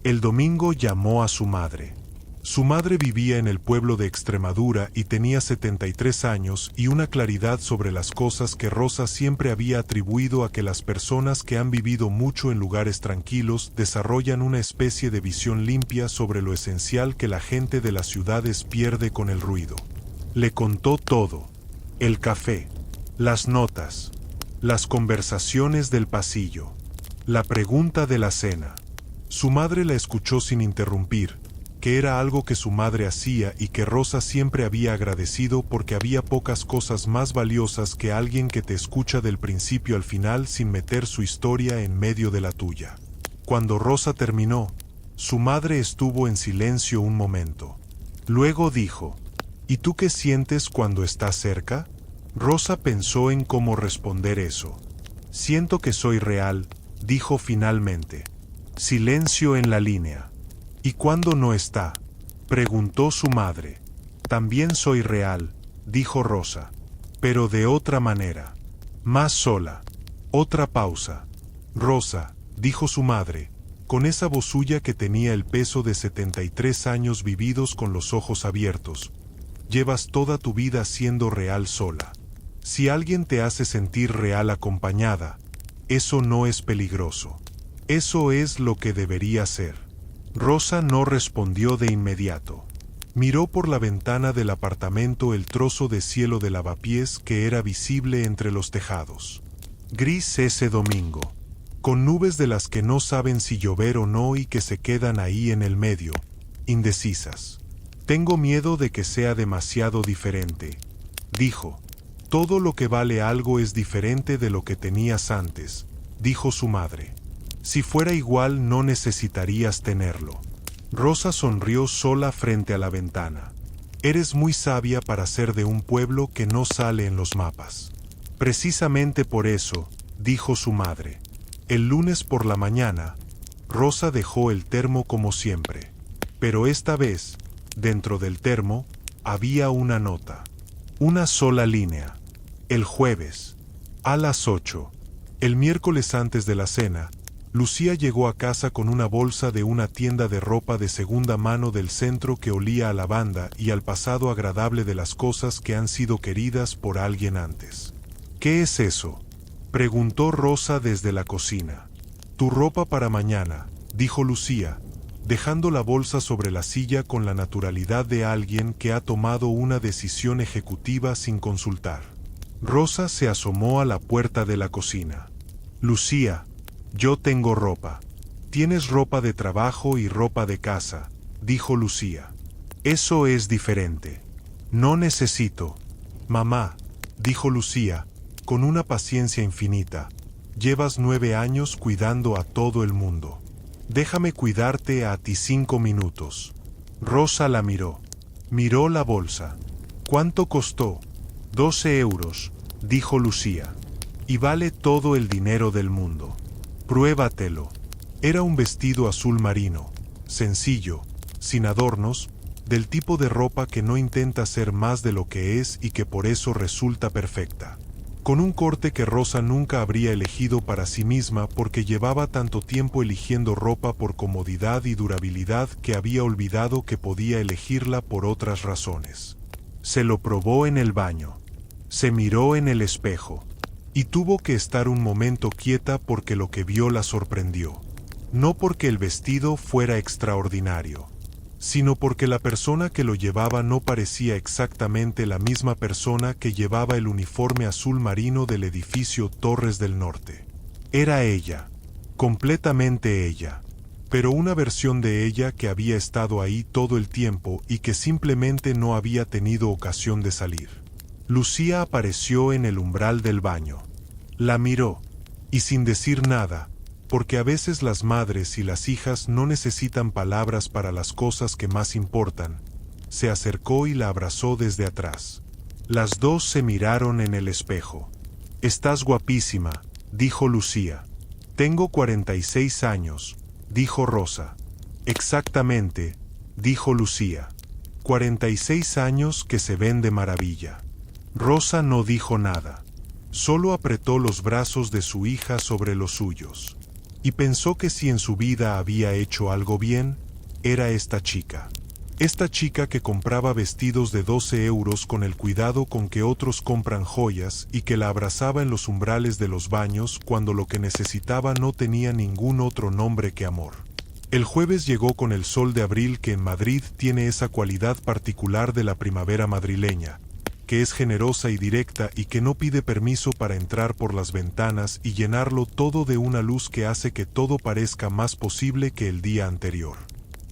El domingo llamó a su madre. Su madre vivía en el pueblo de Extremadura y tenía 73 años y una claridad sobre las cosas que Rosa siempre había atribuido a que las personas que han vivido mucho en lugares tranquilos desarrollan una especie de visión limpia sobre lo esencial que la gente de las ciudades pierde con el ruido. Le contó todo: el café, las notas, las conversaciones del pasillo, la pregunta de la cena. Su madre la escuchó sin interrumpir, que era algo que su madre hacía y que Rosa siempre había agradecido porque había pocas cosas más valiosas que alguien que te escucha del principio al final sin meter su historia en medio de la tuya. Cuando Rosa terminó, su madre estuvo en silencio un momento. Luego dijo: ¿Y tú qué sientes cuando estás cerca? Rosa pensó en cómo responder eso. Siento que soy real, dijo finalmente. Silencio en la línea. ¿Y cuándo no está?, preguntó su madre. También soy real, dijo Rosa, pero de otra manera. Más sola. Otra pausa. Rosa, dijo su madre, con esa voz suya que tenía el peso de 73 años vividos con los ojos abiertos. Llevas toda tu vida siendo real sola. Si alguien te hace sentir real acompañada, eso no es peligroso. Eso es lo que debería ser. Rosa no respondió de inmediato. Miró por la ventana del apartamento el trozo de cielo de lavapiés que era visible entre los tejados. Gris ese domingo, con nubes de las que no saben si llover o no y que se quedan ahí en el medio, indecisas. Tengo miedo de que sea demasiado diferente, dijo. Todo lo que vale algo es diferente de lo que tenías antes, dijo su madre. Si fuera igual no necesitarías tenerlo. Rosa sonrió sola frente a la ventana. Eres muy sabia para ser de un pueblo que no sale en los mapas. Precisamente por eso, dijo su madre. El lunes por la mañana, Rosa dejó el termo como siempre. Pero esta vez, dentro del termo, había una nota. Una sola línea. El jueves, a las 8. El miércoles antes de la cena, Lucía llegó a casa con una bolsa de una tienda de ropa de segunda mano del centro que olía a lavanda y al pasado agradable de las cosas que han sido queridas por alguien antes. ¿Qué es eso?, preguntó Rosa desde la cocina. Tu ropa para mañana, dijo Lucía, dejando la bolsa sobre la silla con la naturalidad de alguien que ha tomado una decisión ejecutiva sin consultar. Rosa se asomó a la puerta de la cocina. Lucía, yo tengo ropa. Tienes ropa de trabajo y ropa de casa, dijo Lucía. Eso es diferente. No necesito. Mamá, dijo Lucía, con una paciencia infinita. Llevas 9 años cuidando a todo el mundo. Déjame cuidarte a ti 5 minutos. Rosa la miró. Miró la bolsa. ¿Cuánto costó? 12 euros, dijo Lucía. Y vale todo el dinero del mundo. Pruébatelo. Era un vestido azul marino, sencillo, sin adornos, del tipo de ropa que no intenta ser más de lo que es y que por eso resulta perfecta. Con un corte que Rosa nunca habría elegido para sí misma porque llevaba tanto tiempo eligiendo ropa por comodidad y durabilidad que había olvidado que podía elegirla por otras razones. Se lo probó en el baño. Se miró en el espejo. Y tuvo que estar un momento quieta porque lo que vio la sorprendió. No porque el vestido fuera extraordinario. sino porque la persona que lo llevaba no parecía exactamente la misma persona que llevaba el uniforme azul marino del edificio Torres del Norte. Era ella, completamente ella, pero una versión de ella que había estado ahí todo el tiempo y que simplemente no había tenido ocasión de salir. Lucía apareció en el umbral del baño. La miró, y sin decir nada, porque a veces las madres y las hijas no necesitan palabras para las cosas que más importan, se acercó y la abrazó desde atrás. Las dos se miraron en el espejo. «Estás guapísima», dijo Lucía. «Tengo 46 años», dijo Rosa. «Exactamente», dijo Lucía. 46 años que se ven de maravilla. Rosa no dijo nada. Solo apretó los brazos de su hija sobre los suyos. Y pensó que si en su vida había hecho algo bien, era esta chica. Esta chica que compraba vestidos de 12 euros con el cuidado con que otros compran joyas y que la abrazaba en los umbrales de los baños cuando lo que necesitaba no tenía ningún otro nombre que amor. El jueves llegó con el sol de abril que en Madrid tiene esa cualidad particular de la primavera madrileña, que es generosa y directa y que no pide permiso para entrar por las ventanas y llenarlo todo de una luz que hace que todo parezca más posible que el día anterior.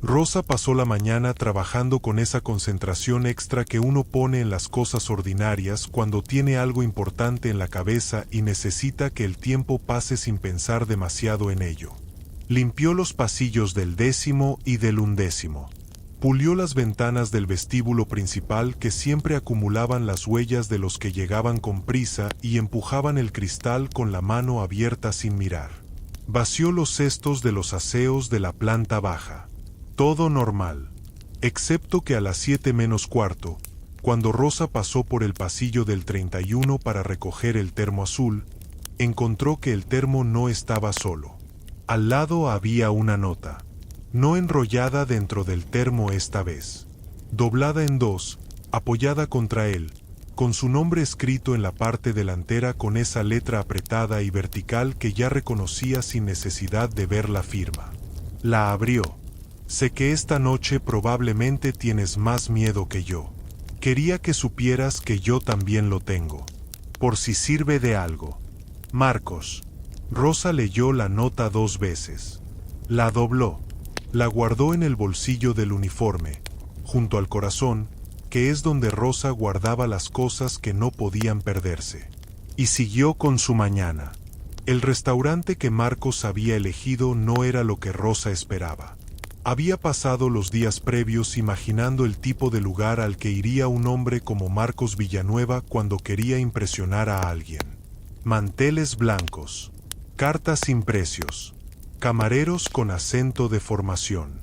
Rosa pasó la mañana trabajando con esa concentración extra que uno pone en las cosas ordinarias cuando tiene algo importante en la cabeza y necesita que el tiempo pase sin pensar demasiado en ello. Limpió los pasillos del 10º y del 11º. Pulió las ventanas del vestíbulo principal que siempre acumulaban las huellas de los que llegaban con prisa y empujaban el cristal con la mano abierta sin mirar. Vació los cestos de los aseos de la planta baja. Todo normal, excepto que a las 7 menos cuarto, cuando Rosa pasó por el pasillo del 31 para recoger el termo azul, encontró que el termo no estaba solo. Al lado había una nota. No enrollada dentro del termo esta vez, doblada en dos, apoyada contra él, con su nombre escrito en la parte delantera con esa letra apretada y vertical que ya reconocía sin necesidad de ver la firma. La abrió. «Sé que esta noche probablemente tienes más miedo que yo. Quería que supieras que yo también lo tengo. Por si sirve de algo. Marcos». Rosa leyó la nota 2 veces. La dobló. La guardó en el bolsillo del uniforme, junto al corazón, que es donde Rosa guardaba las cosas que no podían perderse. Y siguió con su mañana. El restaurante que Marcos había elegido no era lo que Rosa esperaba. Había pasado los días previos imaginando el tipo de lugar al que iría un hombre como Marcos Villanueva cuando quería impresionar a alguien. Manteles blancos, cartas sin precios, camareros con acento de formación.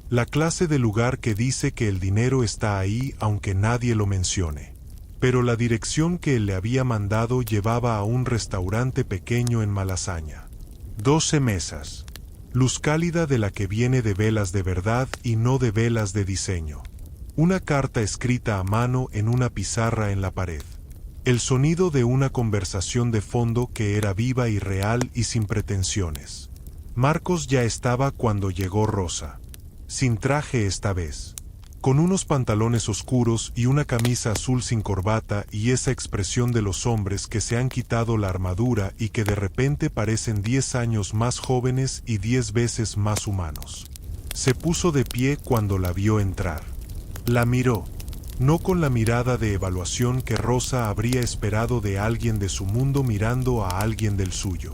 La clase de lugar que dice que el dinero está ahí aunque nadie lo mencione. Pero la dirección que él le había mandado llevaba a un restaurante pequeño en Malasaña. 12 mesas. Luz cálida de la que viene de velas de verdad y no de velas de diseño. Una carta escrita a mano en una pizarra en la pared. El sonido de una conversación de fondo que era viva y real y sin pretensiones. Marcos ya estaba cuando llegó Rosa. Sin traje esta vez. Con unos pantalones oscuros y una camisa azul sin corbata y esa expresión de los hombres que se han quitado la armadura y que de repente parecen 10 años más jóvenes y 10 veces más humanos. Se puso de pie cuando la vio entrar. La miró, no con la mirada de evaluación que Rosa habría esperado de alguien de su mundo mirando a alguien del suyo.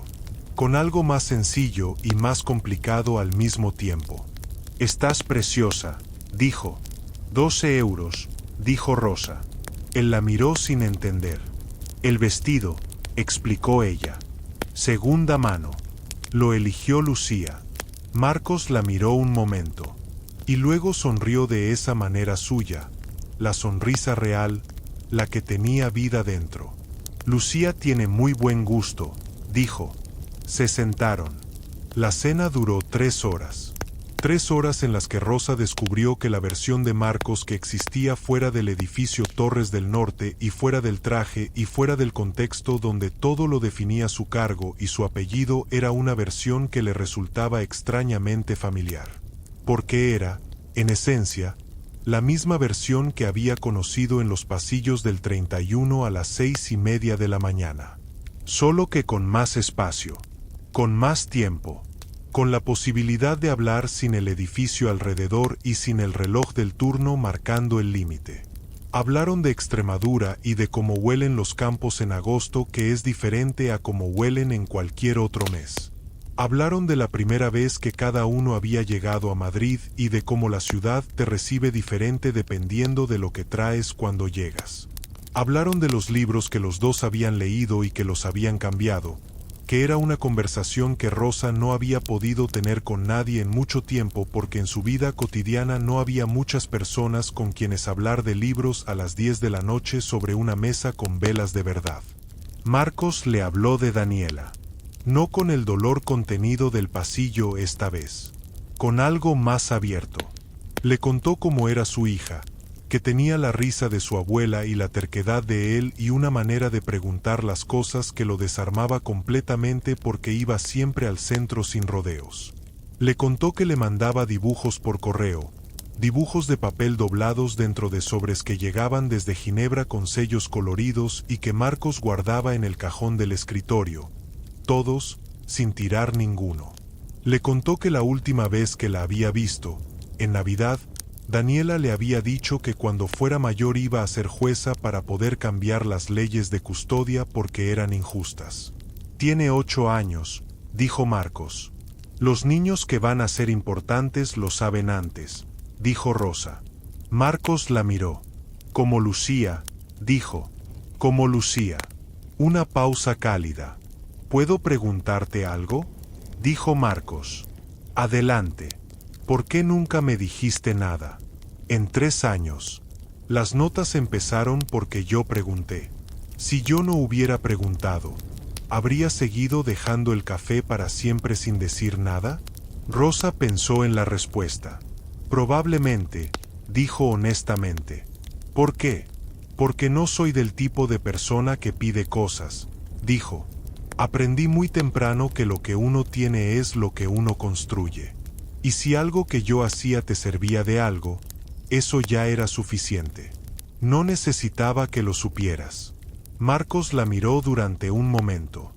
Con algo más sencillo y más complicado al mismo tiempo. «Estás preciosa», dijo. 12 euros, dijo Rosa. Él la miró sin entender. «El vestido», explicó ella. «Segunda mano». Lo eligió Lucía. Marcos la miró un momento. Y luego sonrió de esa manera suya, la sonrisa real, la que tenía vida dentro. «Lucía tiene muy buen gusto», dijo. Se sentaron. La cena duró 3 horas. 3 horas en las que Rosa descubrió que la versión de Marcos que existía fuera del edificio Torres del Norte y fuera del traje y fuera del contexto donde todo lo definía su cargo y su apellido era una versión que le resultaba extrañamente familiar. Porque era, En esencia, la misma versión que había conocido en los pasillos del 31 a las 6:30 de la mañana. Solo que con más espacio, con más tiempo, con la posibilidad de hablar sin el edificio alrededor y sin el reloj del turno marcando el límite. Hablaron de Extremadura y de cómo huelen los campos en agosto, que es diferente a cómo huelen en cualquier otro mes. Hablaron de la primera vez que cada uno había llegado a Madrid y de cómo la ciudad te recibe diferente dependiendo de lo que traes cuando llegas. Hablaron de los libros que los dos habían leído y que los habían cambiado, que era una conversación que Rosa no había podido tener con nadie en mucho tiempo porque en su vida cotidiana no había muchas personas con quienes hablar de libros a las 10 de la noche sobre una mesa con velas de verdad. Marcos le habló de Daniela. No con el dolor contenido del pasillo esta vez, con algo más abierto. Le contó cómo era su hija, que tenía la risa de su abuela y la terquedad de él y una manera de preguntar las cosas que lo desarmaba completamente porque iba siempre al centro sin rodeos. Le contó que le mandaba dibujos por correo, dibujos de papel doblados dentro de sobres que llegaban desde Ginebra con sellos coloridos y que Marcos guardaba en el cajón del escritorio, todos, sin tirar ninguno. Le contó que la última vez que la había visto, en Navidad, Daniela le había dicho que cuando fuera mayor iba a ser jueza para poder cambiar las leyes de custodia porque eran injustas. Tiene 8 años, dijo Marcos. Los niños que van a ser importantes lo saben antes, dijo Rosa. Marcos la miró. Como Lucía, dijo. Como Lucía. Una pausa cálida. ¿Puedo preguntarte algo?, dijo Marcos. Adelante. ¿Por qué nunca me dijiste nada? En 3 años. Las notas empezaron porque yo pregunté. Si yo no hubiera preguntado, ¿habría seguido dejando el café para siempre sin decir nada? Rosa pensó en la respuesta. Probablemente, dijo honestamente. ¿Por qué? Porque no soy del tipo de persona que pide cosas, dijo. Aprendí muy temprano que lo que uno tiene es lo que uno construye. Y si algo que yo hacía te servía de algo, eso ya era suficiente. No necesitaba que lo supieras. Marcos la miró durante un momento.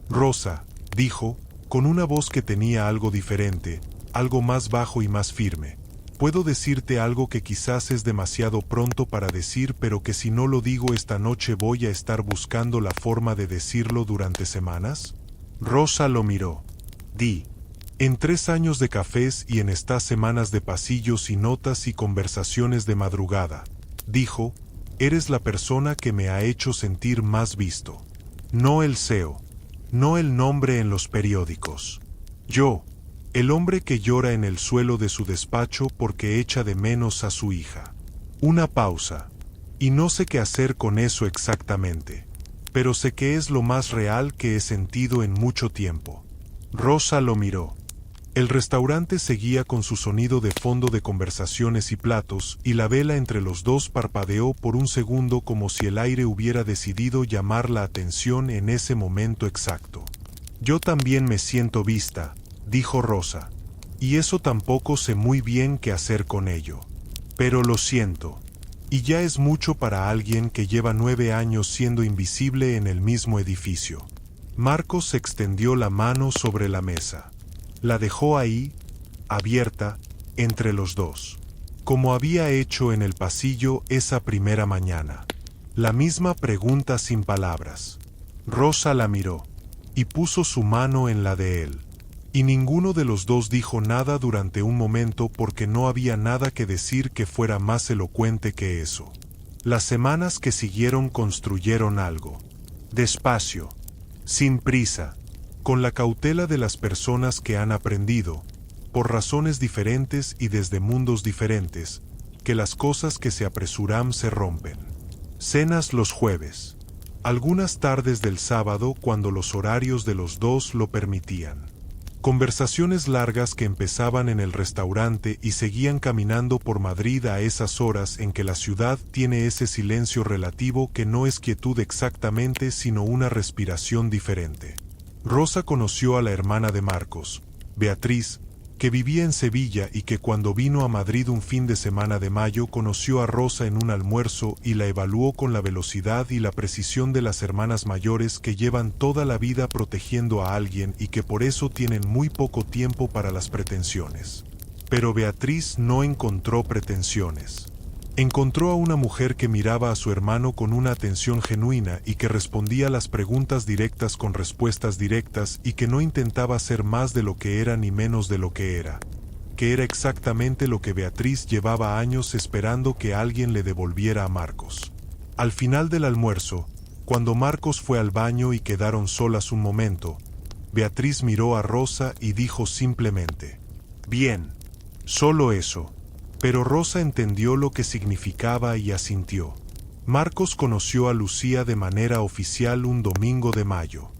Rosa, dijo, con una voz que tenía algo diferente, algo más bajo y más firme. Puedo decirte algo que quizás es demasiado pronto para decir, pero que si no lo digo esta noche voy a estar buscando la forma de decirlo durante semanas. Rosa lo miró. Di. En 3 años de cafés y en estas semanas de pasillos y notas y conversaciones de madrugada, dijo, eres la persona que me ha hecho sentir más visto. No el CEO. No el nombre en los periódicos. Yo. El hombre que llora en el suelo de su despacho porque echa de menos a su hija. Una pausa. Y no sé qué hacer con eso exactamente. Pero sé que es lo más real que he sentido en mucho tiempo. Rosa lo miró. El restaurante seguía con su sonido de fondo de conversaciones y platos, y la vela entre los dos parpadeó por un segundo como si el aire hubiera decidido llamar la atención en ese momento exacto. Yo también me siento vista, dijo Rosa. Y eso tampoco sé muy bien qué hacer con ello. Pero lo siento. Y ya es mucho para alguien que lleva 9 años siendo invisible en el mismo edificio. Marcos extendió la mano sobre la mesa. La dejó ahí, abierta, entre los dos. Como había hecho en el pasillo esa primera mañana. La misma pregunta sin palabras. Rosa la miró. Y puso su mano en la de él. Y ninguno de los dos dijo nada durante un momento porque no había nada que decir que fuera más elocuente que eso. Las semanas que siguieron construyeron algo. Despacio. Sin prisa. Con la cautela de las personas que han aprendido, por razones diferentes y desde mundos diferentes, que las cosas que se apresuran se rompen. Cenas los jueves. Algunas tardes del sábado cuando los horarios de los dos lo permitían. Conversaciones largas que empezaban en el restaurante y seguían caminando por Madrid a esas horas en que la ciudad tiene ese silencio relativo que no es quietud exactamente sino una respiración diferente. Rosa conoció a la hermana de Marcos, Beatriz, que vivía en Sevilla y que cuando vino a Madrid un fin de semana de mayo conoció a Rosa en un almuerzo y la evaluó con la velocidad y la precisión de las hermanas mayores que llevan toda la vida protegiendo a alguien y que por eso tienen muy poco tiempo para las pretensiones. Pero Beatriz no encontró pretensiones. Encontró a una mujer que miraba a su hermano con una atención genuina y que respondía las preguntas directas con respuestas directas y que no intentaba ser más de lo que era ni menos de lo que era exactamente lo que Beatriz llevaba años esperando que alguien le devolviera a Marcos. Al final del almuerzo, cuando Marcos fue al baño y quedaron solas un momento, Beatriz miró a Rosa y dijo simplemente: «Bien». Solo eso. Pero Rosa entendió lo que significaba y asintió. Marcos conoció a Lucía de manera oficial un domingo de mayo.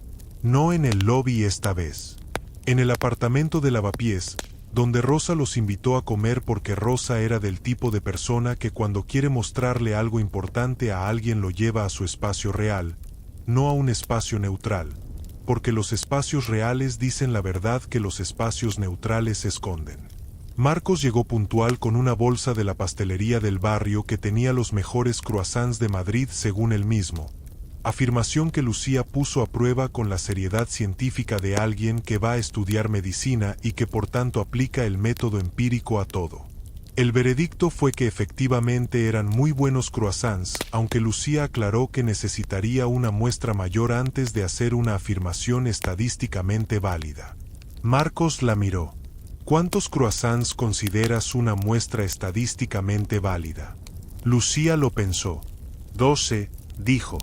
No en el lobby esta vez. En el apartamento de Lavapiés, donde Rosa los invitó a comer porque Rosa era del tipo de persona que cuando quiere mostrarle algo importante a alguien lo lleva a su espacio real, no a un espacio neutral, porque los espacios reales dicen la verdad que los espacios neutrales esconden. Marcos llegó puntual con una bolsa de la pastelería del barrio que tenía los mejores croissants de Madrid según él mismo, afirmación que Lucía puso a prueba con la seriedad científica de alguien que va a estudiar medicina y que por tanto aplica el método empírico a todo. El veredicto fue que efectivamente eran muy buenos croissants, aunque Lucía aclaró que necesitaría una muestra mayor antes de hacer una afirmación estadísticamente válida. Marcos la miró. ¿Cuántos croissants consideras una muestra estadísticamente válida? Lucía lo pensó. 12, dijo.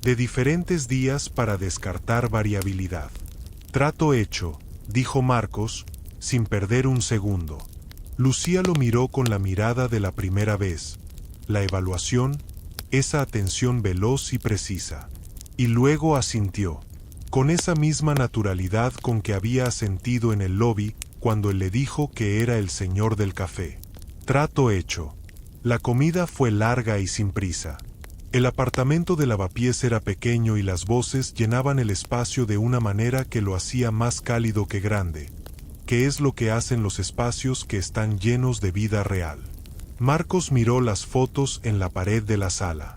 De diferentes días para descartar variabilidad. Trato hecho, dijo Marcos, sin perder un segundo. Lucía lo miró con la mirada de la primera vez. La evaluación, esa atención veloz y precisa. Y luego asintió. Con esa misma naturalidad con que había asentido en el lobby, cuando él le dijo que era el señor del café. Trato hecho. La comida fue larga y sin prisa. El apartamento de Lavapiés era pequeño y las voces llenaban el espacio de una manera que lo hacía más cálido que grande, que es lo que hacen los espacios que están llenos de vida real. Marcos miró las fotos en la pared de la sala.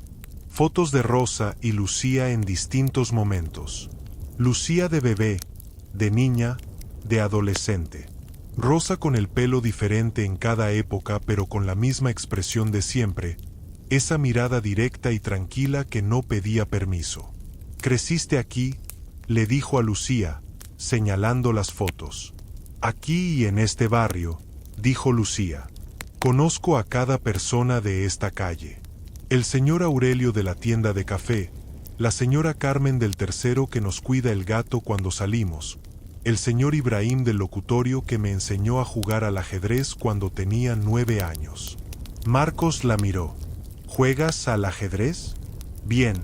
Fotos de Rosa y Lucía en distintos momentos. Lucía de bebé, de niña, de adolescente. Rosa con el pelo diferente en cada época pero con la misma expresión de siempre, esa mirada directa y tranquila que no pedía permiso. «Creciste aquí», le dijo a Lucía, señalando las fotos. «Aquí y en este barrio», dijo Lucía. «Conozco a cada persona de esta calle. El señor Aurelio de la tienda de café, la señora Carmen del tercero que nos cuida el gato cuando salimos, el señor Ibrahim del locutorio que me enseñó a jugar al ajedrez cuando tenía 9 años». Marcos la miró. «¿Juegas al ajedrez?» «Bien»,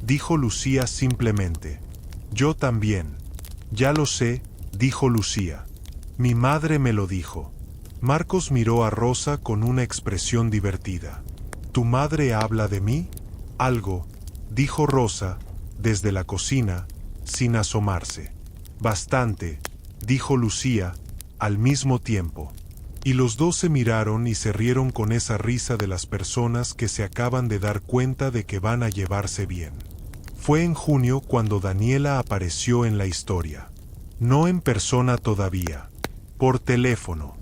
dijo Lucía simplemente. «Yo también». «Ya lo sé», dijo Lucía. «Mi madre me lo dijo». Marcos miró a Rosa con una expresión divertida. «¿Tu madre habla de mí?» «Algo», dijo Rosa, desde la cocina, sin asomarse. «Bastante», dijo Lucía, al mismo tiempo. Y los dos se miraron y se rieron con esa risa de las personas que se acaban de dar cuenta de que van a llevarse bien. Fue en junio cuando Daniela apareció en la historia. No en persona todavía. Por teléfono.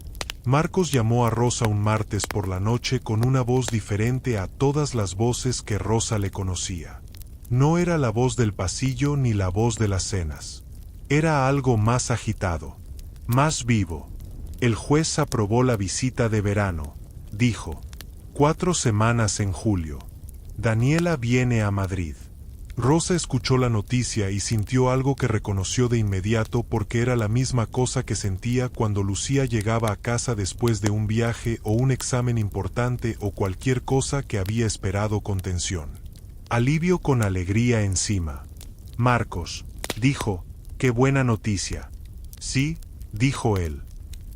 Marcos llamó a Rosa un martes por la noche con una voz diferente a todas las voces que Rosa le conocía. No era la voz del pasillo ni la voz de las cenas. Era algo más agitado, más vivo. «El juez aprobó la visita de verano», dijo. 4 semanas en julio. Daniela viene a Madrid. Rosa escuchó la noticia y sintió algo que reconoció de inmediato porque era la misma cosa que sentía cuando Lucía llegaba a casa después de un viaje o un examen importante o cualquier cosa que había esperado con tensión. Alivio con alegría encima. «Marcos», dijo, «qué buena noticia». «Sí», dijo él.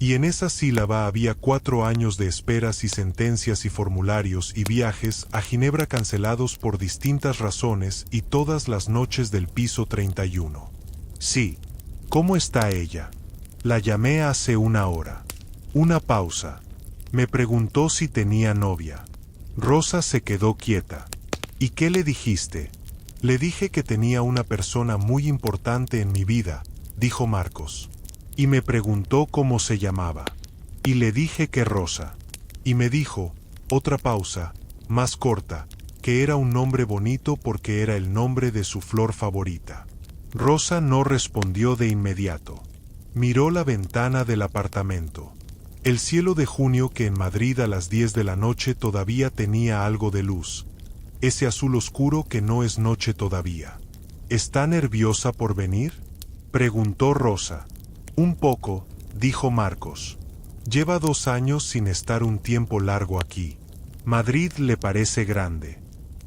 Y en esa sílaba había 4 años de esperas y sentencias y formularios y viajes a Ginebra cancelados por distintas razones y todas las noches del piso 31. «Sí». «¿Cómo está ella?» La llamé hace una hora. Una pausa. Me preguntó si tenía novia. Rosa se quedó quieta. ¿Y qué le dijiste? Le dije que tenía una persona muy importante en mi vida, dijo Marcos. Y me preguntó cómo se llamaba. Y le dije que Rosa. Y me dijo, otra pausa, más corta, que era un nombre bonito porque era el nombre de su flor favorita. Rosa no respondió de inmediato. Miró la ventana del apartamento. El cielo de junio, que en Madrid a las 10 de la noche todavía tenía algo de luz. Ese azul oscuro que no es noche todavía. ¿Está nerviosa por venir?, preguntó Rosa. Un poco, dijo Marcos. Lleva 2 años sin estar un tiempo largo aquí. Madrid le parece grande.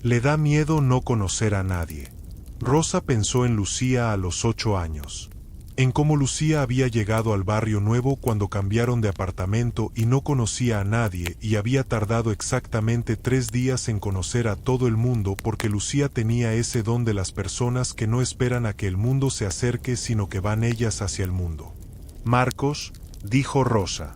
Le da miedo no conocer a nadie. Rosa pensó en Lucía a los 8 años. En cómo Lucía había llegado al barrio nuevo cuando cambiaron de apartamento y no conocía a nadie y había tardado exactamente 3 días en conocer a todo el mundo porque Lucía tenía ese don de las personas que no esperan a que el mundo se acerque sino que van ellas hacia el mundo. Marcos, dijo Rosa.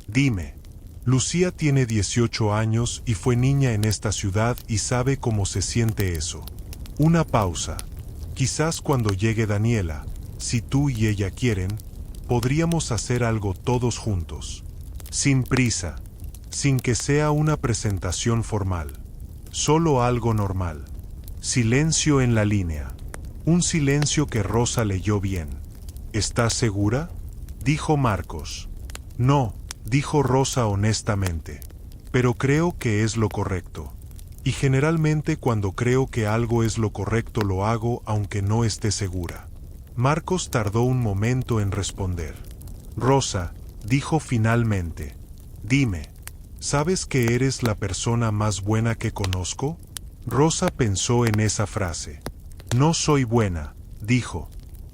Dime. Lucía tiene 18 años y fue niña en esta ciudad y sabe cómo se siente eso. Una pausa. Quizás cuando llegue Daniela, si tú y ella quieren, podríamos hacer algo todos juntos. Sin prisa. Sin que sea una presentación formal. Solo algo normal. Silencio en la línea. Un silencio que Rosa leyó bien. ¿Estás segura?, dijo Marcos. No, dijo Rosa honestamente. Pero creo que es lo correcto. Y generalmente cuando creo que algo es lo correcto lo hago aunque no esté segura. Marcos tardó un momento en responder. Rosa, dijo finalmente. Dime, ¿sabes que eres la persona más buena que conozco? Rosa pensó en esa frase. No soy buena, dijo.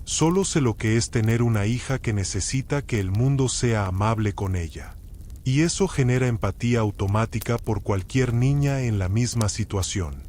Solo sé lo que es tener una hija que necesita que el mundo sea amable con ella. Y eso genera empatía automática por cualquier niña en la misma situación.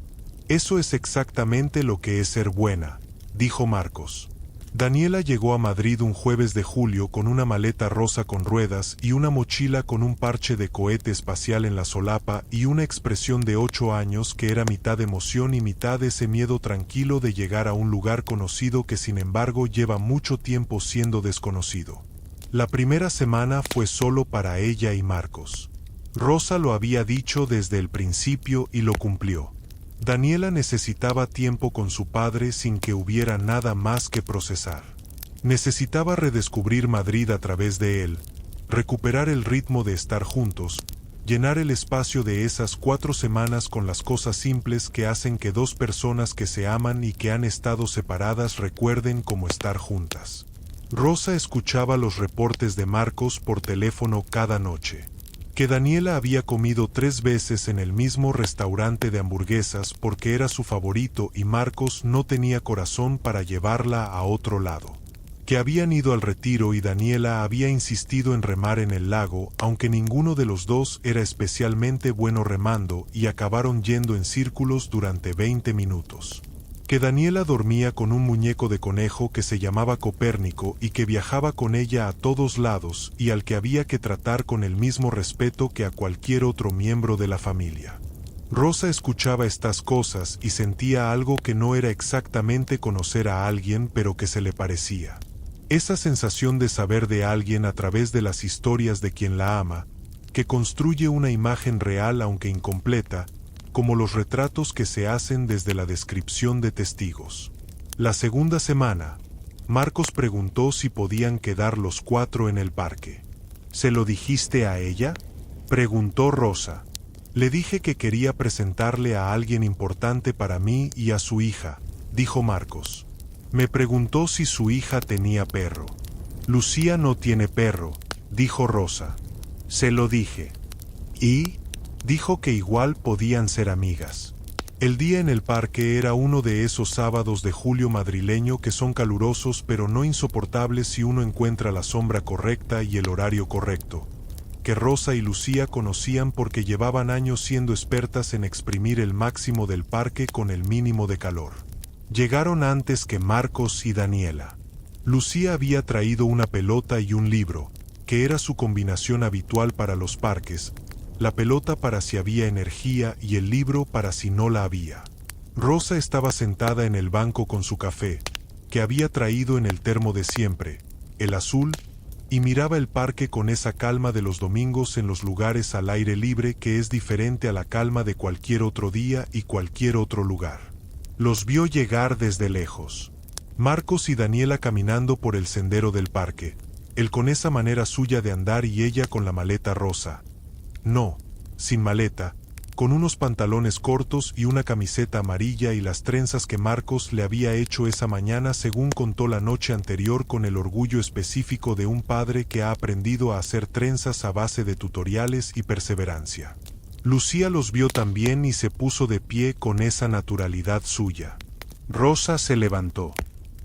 Eso es exactamente lo que es ser buena, dijo Marcos. Daniela llegó a Madrid un jueves de julio con una maleta rosa con ruedas y una mochila con un parche de cohete espacial en la solapa y una expresión de 8 años que era mitad emoción y mitad ese miedo tranquilo de llegar a un lugar conocido que sin embargo lleva mucho tiempo siendo desconocido. La primera semana fue solo para ella y Marcos. Rosa lo había dicho desde el principio y lo cumplió. Daniela necesitaba tiempo con su padre sin que hubiera nada más que procesar. Necesitaba redescubrir Madrid a través de él, recuperar el ritmo de estar juntos, llenar el espacio de esas 4 semanas con las cosas simples que hacen que 2 personas que se aman y que han estado separadas recuerden cómo estar juntas. Rosa escuchaba los reportes de Marcos por teléfono cada noche. Que Daniela había comido 3 veces en el mismo restaurante de hamburguesas porque era su favorito y Marcos no tenía corazón para llevarla a otro lado. Que habían ido al retiro y Daniela había insistido en remar en el lago, aunque ninguno de los dos era especialmente bueno remando y acabaron yendo en círculos durante 20 minutos. Que Daniela dormía con un muñeco de conejo que se llamaba Copérnico y que viajaba con ella a todos lados y al que había que tratar con el mismo respeto que a cualquier otro miembro de la familia. Rosa escuchaba estas cosas y sentía algo que no era exactamente conocer a alguien, pero que se le parecía. Esa sensación de saber de alguien a través de las historias de quien la ama, que construye una imagen real aunque incompleta, como los retratos que se hacen desde la descripción de testigos. La segunda semana, Marcos preguntó si podían quedar los 4 en el parque. ¿Se lo dijiste a ella?, preguntó Rosa. Le dije que quería presentarle a alguien importante para mí y a su hija, dijo Marcos. Me preguntó si su hija tenía perro. Lucía no tiene perro, dijo Rosa. Se lo dije. ¿Y? Dijo que igual podían ser amigas. El día en el parque era uno de esos sábados de julio madrileño que son calurosos pero no insoportables si uno encuentra la sombra correcta y el horario correcto, que Rosa y Lucía conocían porque llevaban años siendo expertas en exprimir el máximo del parque con el mínimo de calor. Llegaron antes que Marcos y Daniela. Lucía había traído una pelota y un libro, que era su combinación habitual para los parques, la pelota para si había energía y el libro para si no la había. Rosa estaba sentada en el banco con su café, que había traído en el termo de siempre, el azul, y miraba el parque con esa calma de los domingos en los lugares al aire libre que es diferente a la calma de cualquier otro día y cualquier otro lugar. Los vio llegar desde lejos. Marcos y Daniela caminando por el sendero del parque, él con esa manera suya de andar y ella con la maleta rosa. No, sin maleta, con unos pantalones cortos y una camiseta amarilla y las trenzas que Marcos le había hecho esa mañana según contó la noche anterior con el orgullo específico de un padre que ha aprendido a hacer trenzas a base de tutoriales y perseverancia. Lucía los vio también y se puso de pie con esa naturalidad suya. Rosa se levantó.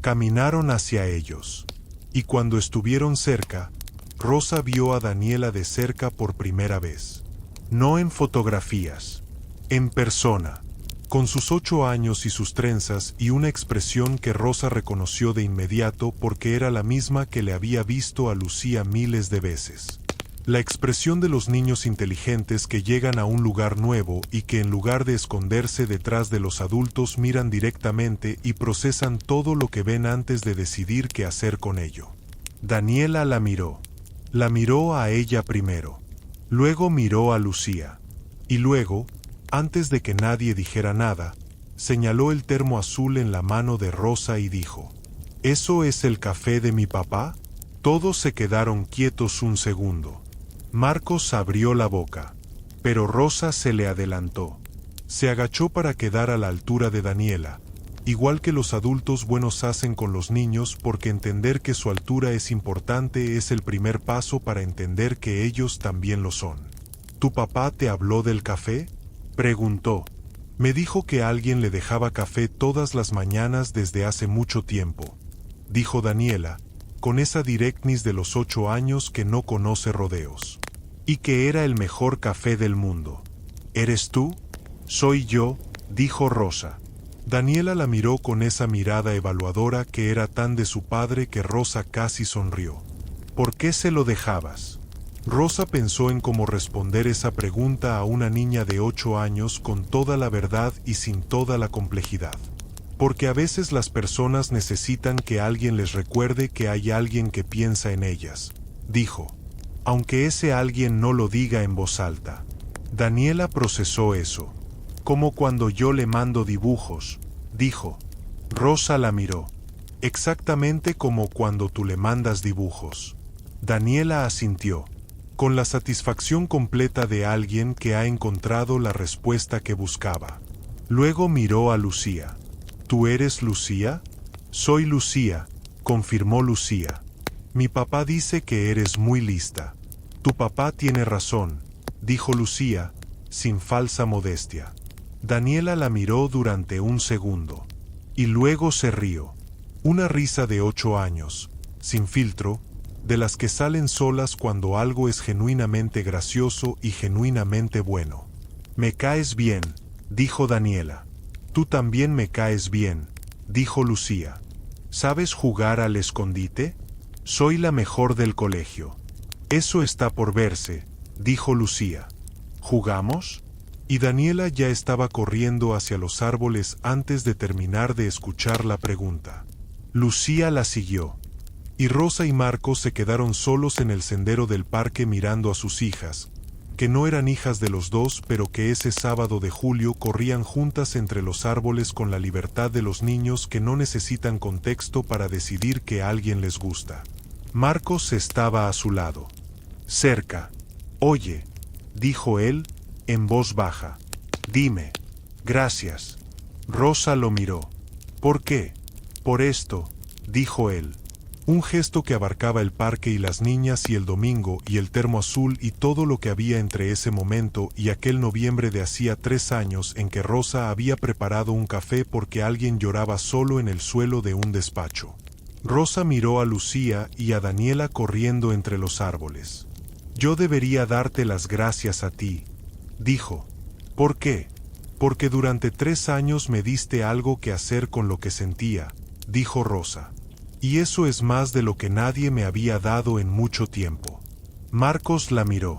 Caminaron hacia ellos. Y cuando estuvieron cerca, Rosa vio a Daniela de cerca por primera vez. No en fotografías, en persona, con sus 8 años y sus trenzas y una expresión que Rosa reconoció de inmediato porque era la misma que le había visto a Lucía miles de veces. La expresión de los niños inteligentes que llegan a un lugar nuevo y que en lugar de esconderse detrás de los adultos miran directamente y procesan todo lo que ven antes de decidir qué hacer con ello. Daniela la miró. La miró a ella primero. Luego miró a Lucía. Y luego, antes de que nadie dijera nada, señaló el termo azul en la mano de Rosa y dijo: ¿Eso es el café de mi papá? Todos se quedaron quietos un segundo. Marcos abrió la boca, pero Rosa se le adelantó. Se agachó para quedar a la altura de Daniela, igual que los adultos buenos hacen con los niños porque entender que su altura es importante es el primer paso para entender que ellos también lo son. ¿Tu papá te habló del café?, preguntó. Me dijo que alguien le dejaba café todas las mañanas desde hace mucho tiempo, dijo Daniela, con esa directness de los 8 años que no conoce rodeos. Y que era el mejor café del mundo. ¿Eres tú? Soy yo, dijo Rosa. Daniela la miró con esa mirada evaluadora que era tan de su padre que Rosa casi sonrió. ¿Por qué se lo dejabas? Rosa pensó en cómo responder esa pregunta a una niña de 8 años con toda la verdad y sin toda la complejidad. Porque a veces las personas necesitan que alguien les recuerde que hay alguien que piensa en ellas, dijo. Aunque ese alguien no lo diga en voz alta. Daniela procesó eso. Como cuando yo le mando dibujos, dijo. Rosa la miró. Exactamente como cuando tú le mandas dibujos. Daniela asintió, con la satisfacción completa de alguien que ha encontrado la respuesta que buscaba. Luego miró a Lucía. ¿Tú eres Lucía? Soy Lucía, confirmó Lucía. Mi papá dice que eres muy lista. Tu papá tiene razón, dijo Lucía, sin falsa modestia. Daniela la miró durante un segundo. Y luego se rió. Una risa de 8 años, sin filtro, de las que salen solas cuando algo es genuinamente gracioso y genuinamente bueno. Me caes bien, dijo Daniela. Tú también me caes bien, dijo Lucía. ¿Sabes jugar al escondite? Soy la mejor del colegio. Eso está por verse, dijo Lucía. ¿Jugamos? Y Daniela ya estaba corriendo hacia los árboles antes de terminar de escuchar la pregunta. Lucía la siguió. Y Rosa y Marcos se quedaron solos en el sendero del parque mirando a sus hijas, que no eran hijas de los dos pero que ese sábado de julio corrían juntas entre los árboles con la libertad de los niños que no necesitan contexto para decidir que a alguien les gusta. Marcos estaba a su lado. Cerca. Oye, dijo él, en voz baja. Dime. Gracias. Rosa lo miró. ¿Por qué? Por esto, dijo él. Un gesto que abarcaba el parque y las niñas y el domingo y el termo azul y todo lo que había entre ese momento y aquel noviembre de hacía 3 años en que Rosa había preparado un café porque alguien lloraba solo en el suelo de un despacho. Rosa miró a Lucía y a Daniela corriendo entre los árboles. Yo debería darte las gracias a ti, dijo. ¿Por qué? Porque durante 3 años me diste algo que hacer con lo que sentía, dijo Rosa. Y eso es más de lo que nadie me había dado en mucho tiempo. Marcos la miró,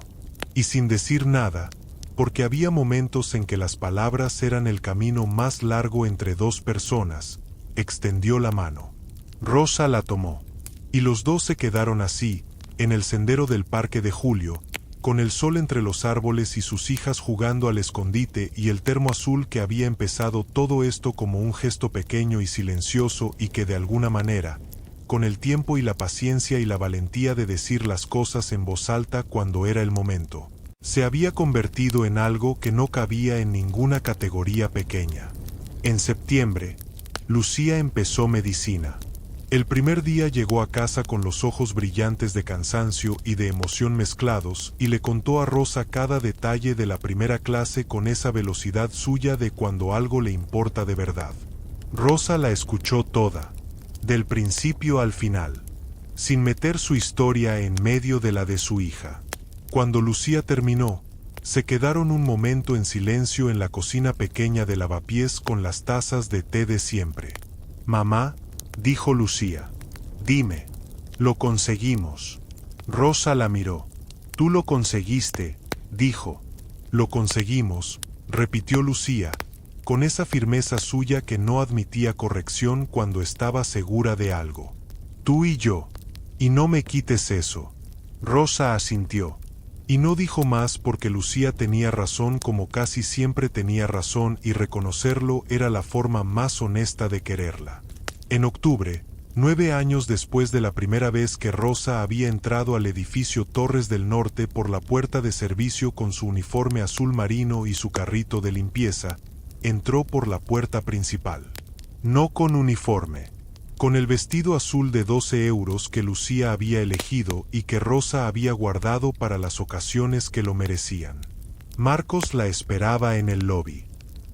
y sin decir nada, porque había momentos en que las palabras eran el camino más largo entre dos personas, extendió la mano. Rosa la tomó, y los dos se quedaron así, en el sendero del Parque de Julio, con el sol entre los árboles y sus hijas jugando al escondite y el termo azul que había empezado todo esto como un gesto pequeño y silencioso y que de alguna manera, con el tiempo y la paciencia y la valentía de decir las cosas en voz alta cuando era el momento, se había convertido en algo que no cabía en ninguna categoría pequeña. En septiembre, Lucía empezó medicina. El primer día llegó a casa con los ojos brillantes de cansancio y de emoción mezclados y le contó a Rosa cada detalle de la primera clase con esa velocidad suya de cuando algo le importa de verdad. Rosa la escuchó toda, del principio al final, sin meter su historia en medio de la de su hija. Cuando Lucía terminó, se quedaron un momento en silencio en la cocina pequeña de Lavapiés con las tazas de té de siempre. «Mamá», dijo Lucía, «dime, lo conseguimos». Rosa la miró. «Tú lo conseguiste», dijo. «Lo conseguimos», repitió Lucía, con esa firmeza suya que no admitía corrección cuando estaba segura de algo. «Tú y yo. Y no me quites eso». Rosa asintió. Y no dijo más porque Lucía tenía razón como casi siempre tenía razón y reconocerlo era la forma más honesta de quererla. En octubre, 9 años después de la primera vez que Rosa había entrado al edificio Torres del Norte por la puerta de servicio con su uniforme azul marino y su carrito de limpieza, entró por la puerta principal. No con uniforme, con el vestido azul de 12 euros que Lucía había elegido y que Rosa había guardado para las ocasiones que lo merecían. Marcos la esperaba en el lobby.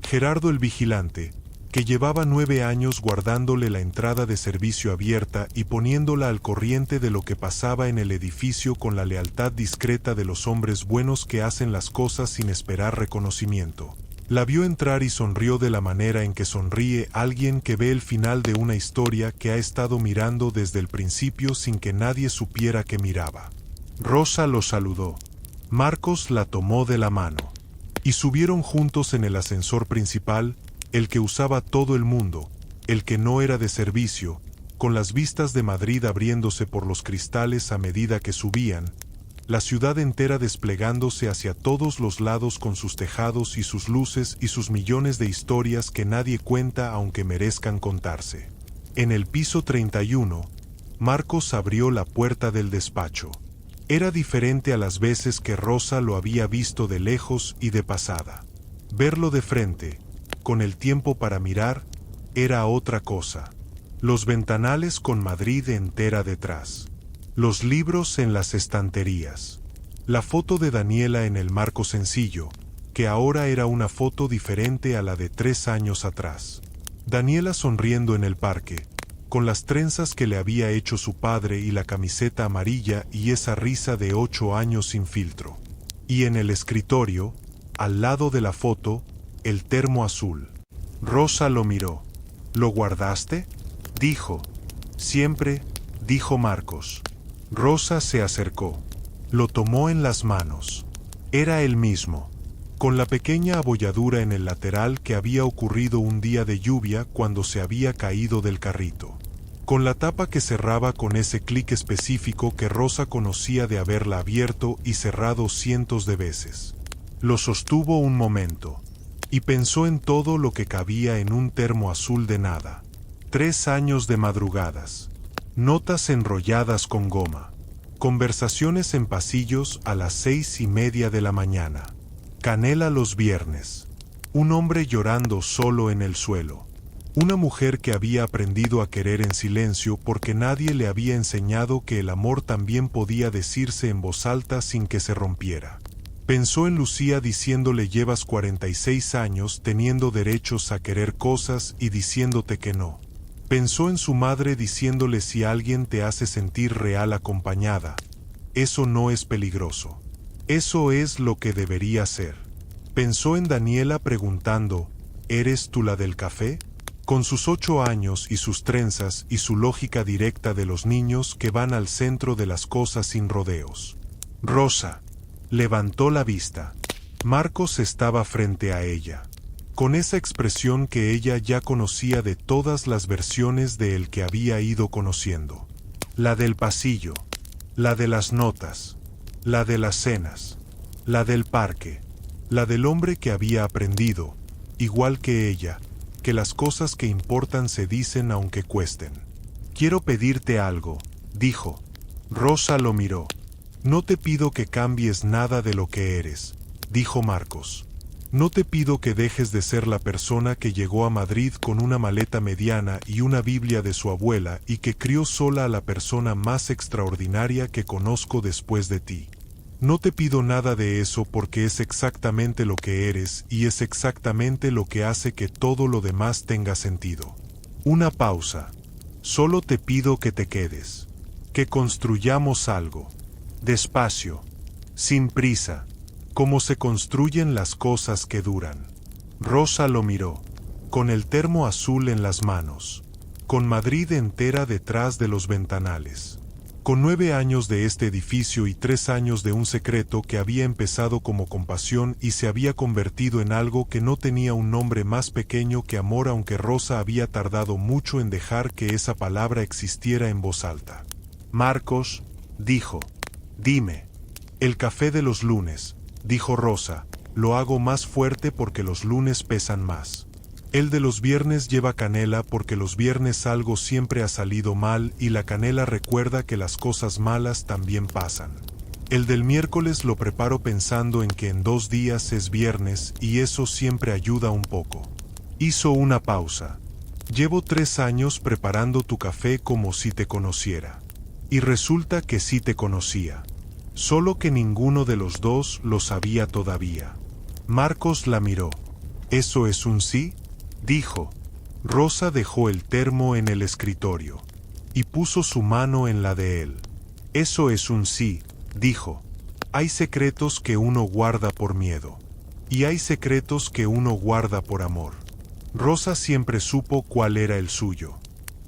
Gerardo el vigilante, que llevaba 9 años guardándole la entrada de servicio abierta y poniéndola al corriente de lo que pasaba en el edificio con la lealtad discreta de los hombres buenos que hacen las cosas sin esperar reconocimiento. La vio entrar y sonrió de la manera en que sonríe alguien que ve el final de una historia que ha estado mirando desde el principio sin que nadie supiera que miraba. Rosa lo saludó. Marcos la tomó de la mano. Y subieron juntos en el ascensor principal, el que usaba todo el mundo, el que no era de servicio, con las vistas de Madrid abriéndose por los cristales a medida que subían, la ciudad entera desplegándose hacia todos los lados con sus tejados y sus luces y sus millones de historias que nadie cuenta aunque merezcan contarse. En el piso 31, Marcos abrió la puerta del despacho. Era diferente a las veces que Rosa lo había visto de lejos y de pasada. Verlo de frente, con el tiempo para mirar, era otra cosa. Los ventanales con Madrid entera detrás. Los libros en las estanterías. La foto de Daniela en el marco sencillo, que ahora era una foto diferente a la de 3 años atrás. Daniela sonriendo en el parque, con las trenzas que le había hecho su padre y la camiseta amarilla y esa risa de 8 años sin filtro. Y en el escritorio, al lado de la foto, el termo azul. Rosa lo miró. ¿Lo guardaste?, dijo. Siempre, dijo Marcos. Rosa se acercó. Lo tomó en las manos. Era el mismo, con la pequeña abolladura en el lateral que había ocurrido un día de lluvia cuando se había caído del carrito. Con la tapa que cerraba con ese clic específico que Rosa conocía de haberla abierto y cerrado cientos de veces. Lo sostuvo un momento. Y pensó en todo lo que cabía en un termo azul de nada. 3 años de madrugadas. Notas enrolladas con goma. Conversaciones en pasillos a las 6:30 de la mañana. Canela los viernes. Un hombre llorando solo en el suelo. Una mujer que había aprendido a querer en silencio porque nadie le había enseñado que el amor también podía decirse en voz alta sin que se rompiera. Pensó en Lucía diciéndole llevas 46 años teniendo derechos a querer cosas y diciéndote que no. Pensó en su madre diciéndole si alguien te hace sentir real acompañada, eso no es peligroso. Eso es lo que debería ser. Pensó en Daniela preguntando, ¿eres tú la del café? con sus 8 años y sus trenzas y su lógica directa de los niños que van al centro de las cosas sin rodeos. Rosa levantó la vista. Marcos estaba frente a ella, con esa expresión que ella ya conocía de todas las versiones de él que había ido conociendo. La del pasillo, la de las notas, la de las cenas, la del parque, la del hombre que había aprendido, igual que ella, que las cosas que importan se dicen aunque cuesten. Quiero pedirte algo, dijo. Rosa lo miró. No te pido que cambies nada de lo que eres, dijo Marcos. No te pido que dejes de ser la persona que llegó a Madrid con una maleta mediana y una Biblia de su abuela y que crió sola a la persona más extraordinaria que conozco después de ti. No te pido nada de eso porque es exactamente lo que eres y es exactamente lo que hace que todo lo demás tenga sentido. Una pausa. Solo te pido que te quedes. Que construyamos algo. Despacio. Sin prisa. Como se construyen las cosas que duran. Rosa lo miró, con el termo azul en las manos, con Madrid entera detrás de los ventanales, con 9 años de este edificio y 3 años de un secreto que había empezado como compasión y se había convertido en algo que no tenía un nombre más pequeño que amor, aunque Rosa había tardado mucho en dejar que esa palabra existiera en voz alta. Marcos, dijo, dime. El café de los lunes, dijo Rosa, lo hago más fuerte porque los lunes pesan más. El de los viernes lleva canela porque los viernes algo siempre ha salido mal y la canela recuerda que las cosas malas también pasan. El del miércoles lo preparo pensando en que en 2 días es viernes y eso siempre ayuda un poco. Hizo una pausa. Llevo 3 años preparando tu café como si te conociera. Y resulta que sí te conocía. Solo que ninguno de los dos lo sabía todavía. Marcos la miró. ¿Eso es un sí?, dijo. Rosa dejó el termo en el escritorio y puso su mano en la de él. Eso es un sí, dijo. Hay secretos que uno guarda por miedo. Y hay secretos que uno guarda por amor. Rosa siempre supo cuál era el suyo.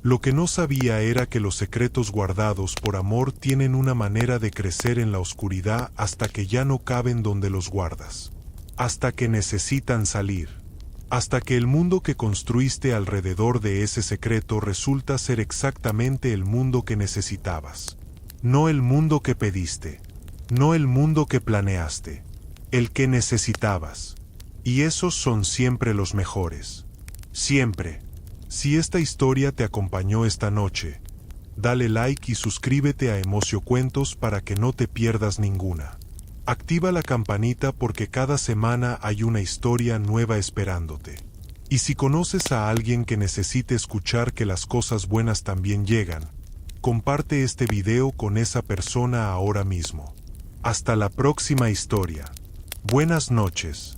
Lo que no sabía era que los secretos guardados por amor tienen una manera de crecer en la oscuridad hasta que ya no caben donde los guardas. Hasta que necesitan salir. Hasta que el mundo que construiste alrededor de ese secreto resulta ser exactamente el mundo que necesitabas. No el mundo que pediste. No el mundo que planeaste. El que necesitabas. Y esos son siempre los mejores. Siempre. Si esta historia te acompañó esta noche, dale like y suscríbete a Emocio Cuentos para que no te pierdas ninguna. Activa la campanita porque cada semana hay una historia nueva esperándote. Y si conoces a alguien que necesite escuchar que las cosas buenas también llegan, comparte este video con esa persona ahora mismo. Hasta la próxima historia. Buenas noches.